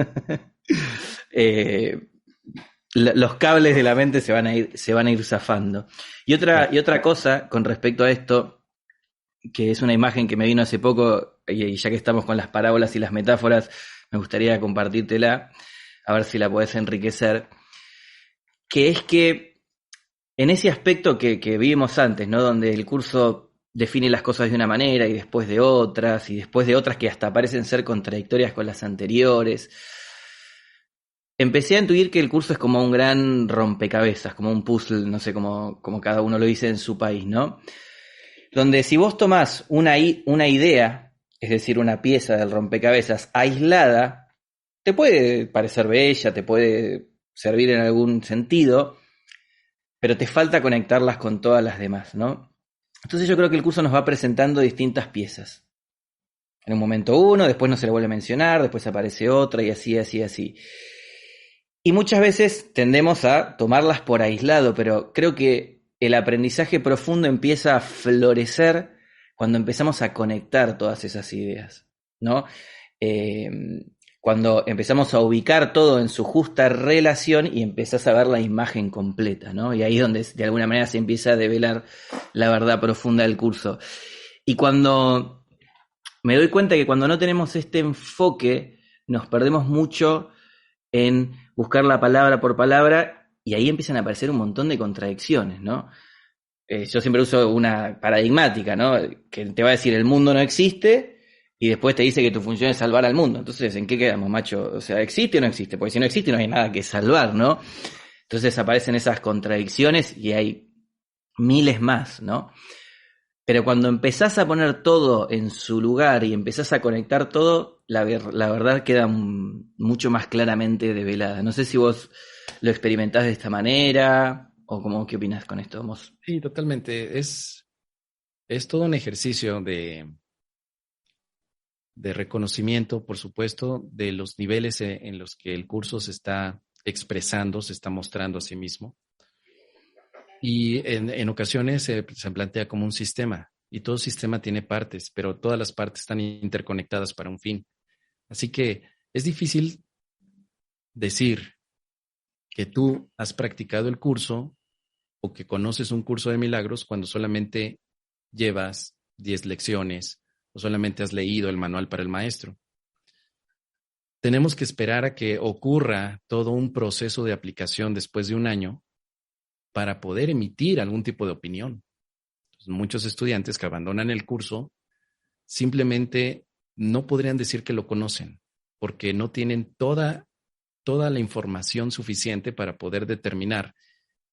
A: eh, los cables de la mente se van a ir zafando. Y otra cosa con respecto a esto, que es una imagen que me vino hace poco, y ya que estamos con las parábolas y las metáforas, me gustaría compartírtela, a ver si la podés enriquecer, que es que en ese aspecto que vimos antes, ¿no? Donde el curso define las cosas de una manera y después de otras que hasta parecen ser contradictorias con las anteriores. Empecé a intuir que el curso es como un gran rompecabezas, como un puzzle, no sé cómo cada uno lo dice en su país, ¿no? Donde si vos tomás una idea, es decir, una pieza del rompecabezas aislada, te puede parecer bella, te puede servir en algún sentido, pero te falta conectarlas con todas las demás, ¿no? Entonces yo creo que el curso nos va presentando distintas piezas. En un momento uno, después no se le vuelve a mencionar, después aparece otra y así, así, así. Y muchas veces tendemos a tomarlas por aislado, pero creo que el aprendizaje profundo empieza a florecer cuando empezamos a conectar todas esas ideas, ¿no? Eh, Cuando empezamos a ubicar todo en su justa relación y empezás a ver la imagen completa, ¿no? Y ahí es donde de alguna manera se empieza a develar la verdad profunda del curso. Y cuando me doy cuenta que cuando no tenemos este enfoque, nos perdemos mucho en buscar la palabra por palabra y ahí empiezan a aparecer un montón de contradicciones, ¿no? Yo siempre uso una paradigmática, ¿no? Que te va a decir el mundo no existe y después te dice que tu función es salvar al mundo. Entonces, ¿en qué quedamos, macho? O sea, ¿existe o no existe? Porque si no existe no hay nada que salvar, ¿no? Entonces aparecen esas contradicciones y hay miles más, ¿no? Pero cuando empezás a poner todo en su lugar y empezás a conectar todo, la verdad queda mucho más claramente develada. No sé si vos lo experimentás de esta manera o cómo, qué opinás con esto, Mos.
B: Sí, totalmente. Es todo un ejercicio de reconocimiento, por supuesto, de los niveles en los que el curso se está expresando, se está mostrando a sí mismo. Y en ocasiones se plantea como un sistema, y todo sistema tiene partes, pero todas las partes están interconectadas para un fin. Así que es difícil decir que tú has practicado el curso o que conoces un curso de milagros cuando solamente llevas 10 lecciones o solamente has leído el manual para el maestro. Tenemos que esperar a que ocurra todo un proceso de aplicación después de un año para poder emitir algún tipo de opinión. Entonces, muchos estudiantes que abandonan el curso simplemente no podrían decir que lo conocen porque no tienen toda la información suficiente para poder determinar.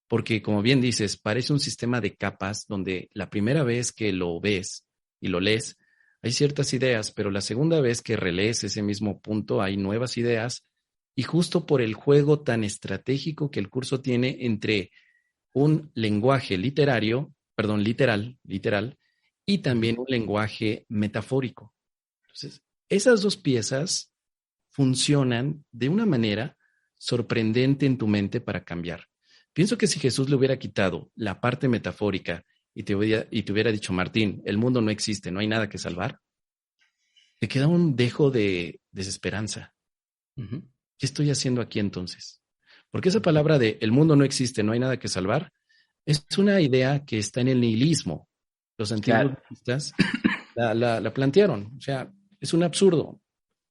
B: Porque, como bien dices, parece un sistema de capas donde la primera vez que lo ves y lo lees, hay ciertas ideas, pero la segunda vez que relees ese mismo punto hay nuevas ideas y justo por el juego tan estratégico que el curso tiene entre un lenguaje literal, y también un lenguaje metafórico. Entonces, esas dos piezas funcionan de una manera sorprendente en tu mente para cambiar. Pienso que si Jesús le hubiera quitado la parte metafórica y te hubiera dicho, Martín, el mundo no existe, no hay nada que salvar, te queda un dejo de desesperanza.
A: Uh-huh.
B: ¿Qué estoy haciendo aquí entonces? Porque esa palabra de el mundo no existe, no hay nada que salvar, es una idea que está en el nihilismo. Los antiguos
A: Claro.
B: nihilistas la plantearon. O sea, es un absurdo.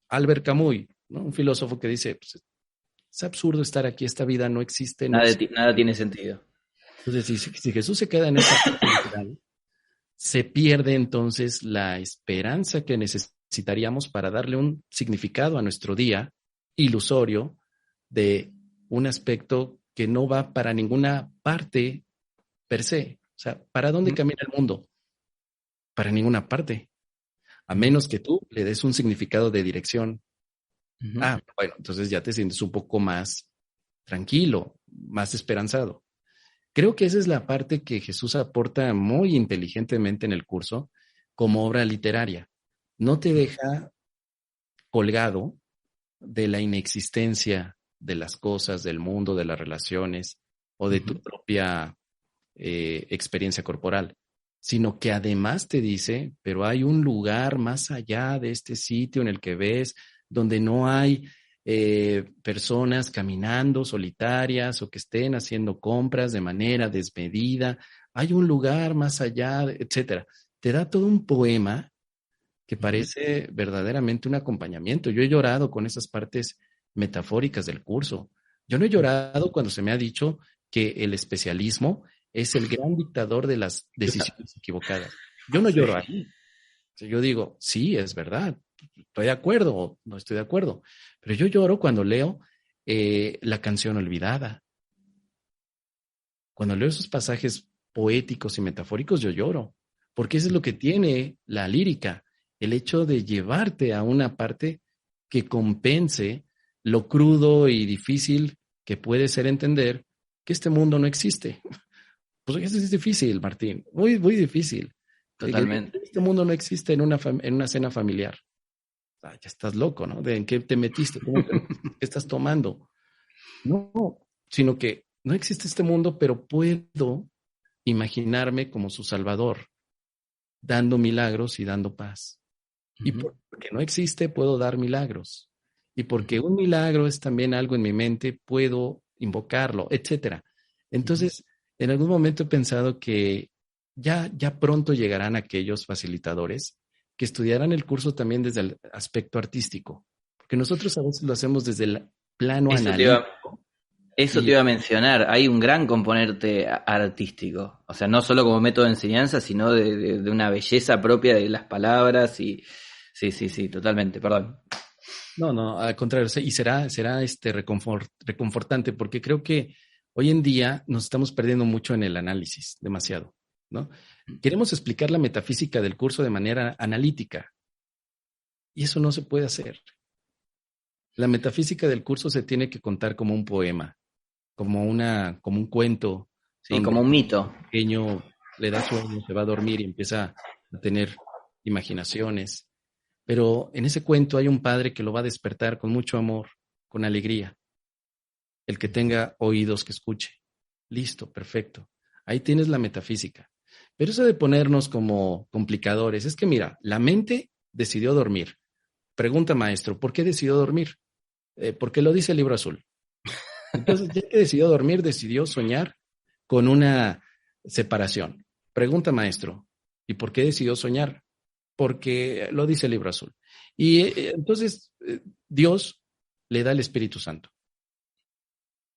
B: Albert Camus, ¿no? Un filósofo que dice, pues, es absurdo estar aquí, esta vida no existe, no
A: Nada,
B: existe.
A: nada tiene sentido.
B: Entonces, si Jesús se queda en esa parte literal, se pierde entonces la esperanza que necesitaríamos para darle un significado a nuestro día ilusorio de un aspecto que no va para ninguna parte per se. O sea, ¿para dónde camina el mundo? Para ninguna parte, a menos que tú le des un significado de dirección. Bueno, entonces ya te sientes un poco más tranquilo, más esperanzado. Creo que esa es la parte que Jesús aporta muy inteligentemente en el curso como obra literaria. No te deja colgado de la inexistencia de las cosas, del mundo, de las relaciones o de tu propia experiencia corporal, sino que además te dice, pero hay un lugar más allá de este sitio en el que ves, donde no hay personas caminando solitarias o que estén haciendo compras de manera desmedida. Hay un lugar más allá, etcétera. Te da todo un poema que parece verdaderamente un acompañamiento. Yo he llorado con esas partes metafóricas del curso. Yo no he llorado cuando se me ha dicho que el especialismo es el gran dictador de las decisiones equivocadas. Yo no lloro ahí. Yo digo, sí, es verdad, estoy de acuerdo o no estoy de acuerdo, pero yo lloro cuando leo La canción olvidada. Cuando leo esos pasajes poéticos y metafóricos, yo lloro, porque eso es lo que tiene la lírica, el hecho de llevarte a una parte que compense lo crudo y difícil que puede ser entender que este mundo no existe. Pues eso es difícil, Martín, muy, muy difícil.
A: Totalmente.
B: Este mundo no existe en una cena familiar. Ya estás loco, ¿no? ¿En qué te metiste? ¿Qué estás tomando? No, sino que no existe este mundo, pero puedo imaginarme como su salvador, dando milagros y dando paz. Y porque no existe, puedo dar milagros. Y porque un milagro es también algo en mi mente, puedo invocarlo, etcétera. Entonces, en algún momento he pensado que ya pronto llegarán aquellos facilitadores que estudiarán el curso también desde el aspecto artístico, porque nosotros a veces lo hacemos desde el plano analítico.
A: Eso te iba a mencionar, hay un gran componente artístico, o sea, no solo como método de enseñanza, sino de una belleza propia de las palabras y sí, totalmente, perdón.
B: No, al contrario, y será reconfortante, porque creo que hoy en día nos estamos perdiendo mucho en el análisis, demasiado, ¿no? Queremos explicar la metafísica del curso de manera analítica, y eso no se puede hacer. La metafísica del curso se tiene que contar como un poema, como un cuento.
A: Sí, como un mito.
B: El pequeño le da sueño, se va a dormir y empieza a tener imaginaciones. Pero en ese cuento hay un padre que lo va a despertar con mucho amor, con alegría. El que tenga oídos que escuche. Listo, perfecto. Ahí tienes la metafísica. Pero eso de ponernos como complicadores, es que mira, la mente decidió dormir. Pregunta, maestro, ¿por qué decidió dormir? Porque lo dice el libro azul. Entonces, ya que decidió dormir, decidió soñar con una separación. Pregunta, maestro, ¿y por qué decidió soñar? Porque lo dice el libro azul. Y entonces Dios le da el Espíritu Santo.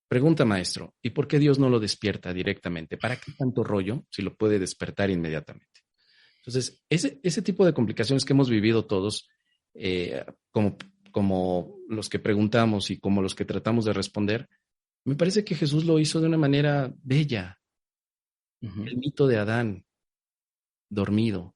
B: Pregunta, maestro, ¿y por qué Dios no lo despierta directamente? ¿Para qué tanto rollo si lo puede despertar inmediatamente? Entonces, ese tipo de complicaciones que hemos vivido todos, como los que preguntamos y como los que tratamos de responder, me parece que Jesús lo hizo de una manera bella. El mito de Adán, dormido.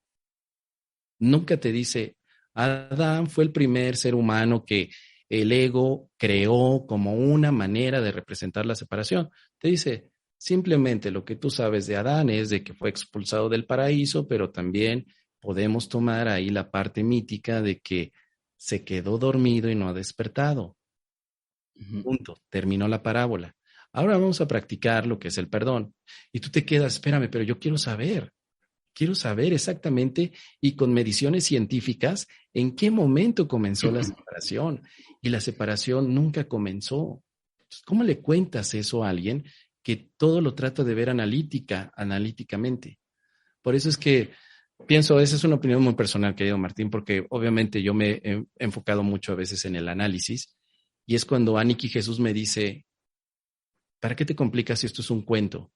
B: Nunca te dice, Adán fue el primer ser humano que el ego creó como una manera de representar la separación. Te dice, simplemente lo que tú sabes de Adán es de que fue expulsado del paraíso, pero también podemos tomar ahí la parte mítica de que se quedó dormido y no ha despertado. Punto. Terminó la parábola. Ahora vamos a practicar lo que es el perdón. Y tú te quedas, espérame, pero yo quiero saber exactamente y con mediciones científicas en qué momento comenzó la separación. Y la separación nunca comenzó. ¿Cómo le cuentas eso a alguien que todo lo trata de ver analíticamente? Por eso es que pienso, esa es una opinión muy personal, querido Martín, porque obviamente yo me he enfocado mucho a veces en el análisis. Y es cuando Aniki Jesús me dice, ¿para qué te complicas si esto es un cuento?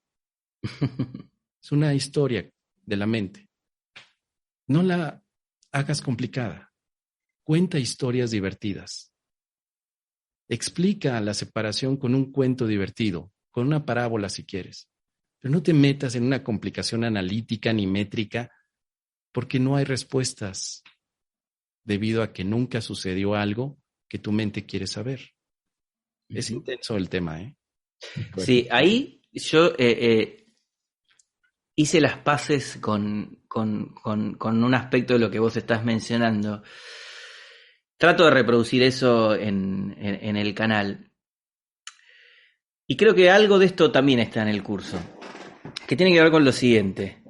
B: Es una historia de la mente. No la hagas complicada. Cuenta historias divertidas. Explica la separación con un cuento divertido, con una parábola si quieres. Pero no te metas en una complicación analítica ni métrica porque no hay respuestas debido a que nunca sucedió algo que tu mente quiere saber. Es intenso el tema, ¿eh?
A: Sí, ahí yo hice las paces con un aspecto de lo que vos estás mencionando. Trato de reproducir eso en el canal. Y creo que algo de esto también está en el curso, que tiene que ver con lo siguiente.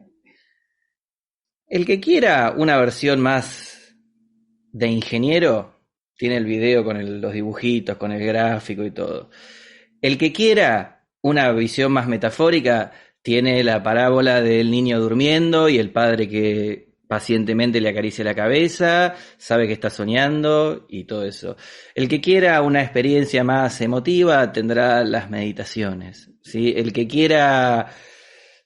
A: El que quiera una versión más de ingeniero, tiene el video con los dibujitos, con el gráfico y todo. El que quiera una visión más metafórica, tiene la parábola del niño durmiendo y el padre que pacientemente le acaricia la cabeza, sabe que está soñando y todo eso. El que quiera una experiencia más emotiva tendrá las meditaciones, ¿sí? El que quiera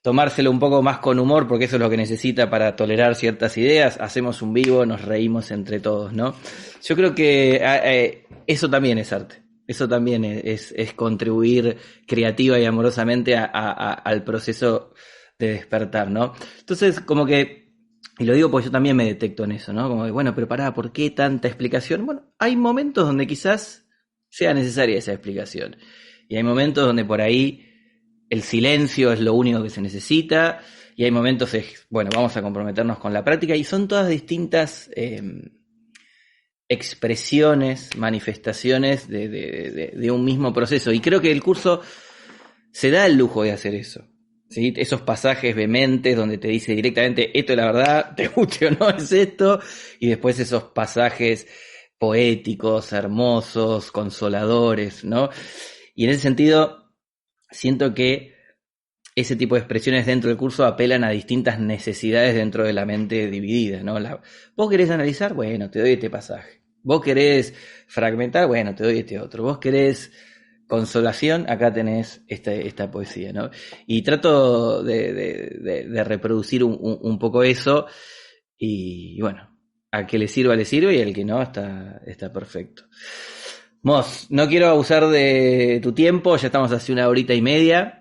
A: tomárselo un poco más con humor, porque eso es lo que necesita para tolerar ciertas ideas, hacemos un vivo, nos reímos entre todos, ¿no? Yo creo que eso también es arte. Eso también es contribuir creativa y amorosamente al proceso de despertar, ¿no? Entonces, como que, y lo digo porque yo también me detecto en eso, ¿no? Como que, bueno, pero pará, ¿por qué tanta explicación? Bueno, hay momentos donde quizás sea necesaria esa explicación. Y hay momentos donde por ahí el silencio es lo único que se necesita. Y hay momentos, bueno, vamos a comprometernos con la práctica. Y son todas distintas expresiones, manifestaciones de un mismo proceso. Y creo que el curso se da el lujo de hacer eso, ¿sí? Esos pasajes vehementes donde te dice directamente, esto es la verdad, te guste o no, es esto. Y después esos pasajes poéticos, hermosos, consoladores, ¿no? Y en ese sentido, siento que ese tipo de expresiones dentro del curso apelan a distintas necesidades dentro de la mente dividida, ¿no? Vos querés analizar, bueno, te doy este pasaje. Vos querés fragmentar, bueno, te doy este otro. Vos querés consolación, acá tenés esta poesía, ¿no? Y trato de reproducir un poco eso y bueno, al que le sirva y al que no está perfecto. Mos, no quiero abusar de tu tiempo, ya estamos hace 1 horita y media.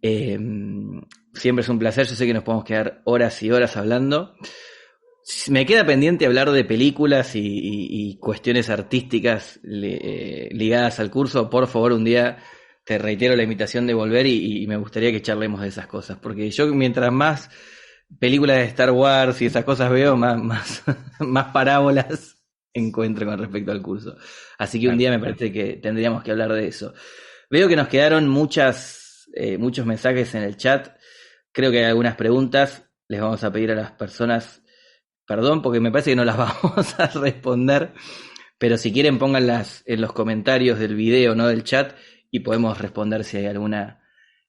A: Siempre es un placer, yo sé que nos podemos quedar horas y horas hablando. Me queda pendiente hablar de películas y cuestiones artísticas ligadas al curso. Por favor, un día te reitero la invitación de volver y me gustaría que charlemos de esas cosas, porque yo mientras más películas de Star Wars y esas cosas veo, más parábolas encuentro con respecto al curso. Así que un día me parece que tendríamos que hablar de eso. Veo que nos quedaron muchos mensajes en el chat. Creo que hay algunas preguntas. Les vamos a pedir a las personas perdón, porque me parece que no las vamos a responder, pero si quieren pónganlas en los comentarios del video, no del chat, y podemos responder si hay alguna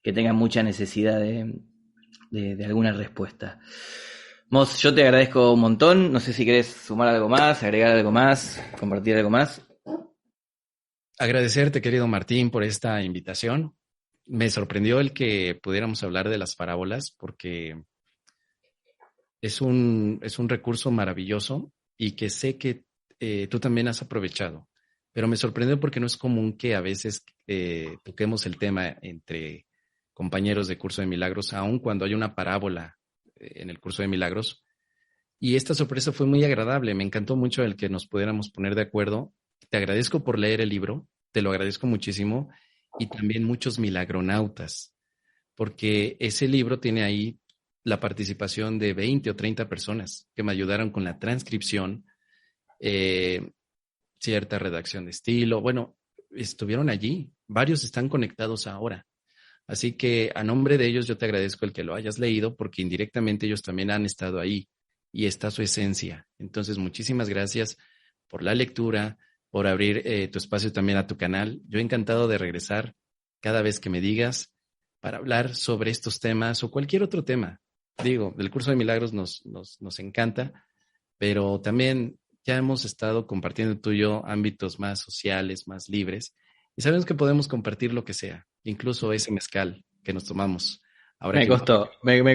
A: que tenga mucha necesidad de alguna respuesta. Mos, yo te agradezco un montón. No sé si querés sumar algo más, agregar algo más, compartir algo más.
B: Agradecerte, querido Martín, por esta invitación. Me sorprendió el que pudiéramos hablar de las parábolas porque es un recurso maravilloso y que sé que tú también has aprovechado. Pero me sorprendió porque no es común que a veces toquemos el tema entre compañeros de Curso de Milagros, aun cuando hay una parábola en el Curso de Milagros. Y esta sorpresa fue muy agradable. Me encantó mucho el que nos pudiéramos poner de acuerdo. Te agradezco por leer el libro, te lo agradezco muchísimo. Y también muchos milagronautas, porque ese libro tiene ahí la participación de 20 o 30 personas que me ayudaron con la transcripción, cierta redacción de estilo. Bueno, estuvieron allí. Varios están conectados ahora. Así que a nombre de ellos yo te agradezco el que lo hayas leído porque indirectamente ellos también han estado ahí y está su esencia. Entonces, muchísimas gracias por la lectura, por abrir tu espacio también a tu canal. Yo he encantado de regresar cada vez que me digas para hablar sobre estos temas o cualquier otro tema. Digo, del Curso de Milagros nos encanta, pero también ya hemos estado compartiendo tú y yo ámbitos más sociales, más libres, y sabemos que podemos compartir lo que sea, incluso ese mezcal que nos tomamos. Ahora
A: me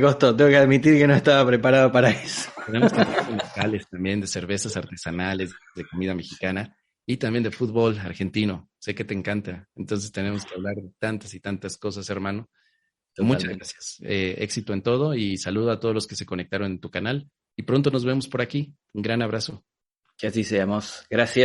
A: costó, tengo que admitir que no estaba preparado para eso.
B: Tenemos mezcales también de cervezas artesanales, de comida mexicana y también de fútbol argentino. Sé que te encanta. Entonces tenemos que hablar de tantas y tantas cosas, hermano. Muchas
A: Totalmente.
B: gracias. Éxito en todo y saludo a todos los que se conectaron en tu canal. Y pronto nos vemos por aquí. Un gran abrazo.
A: Que así seamos. Gracias.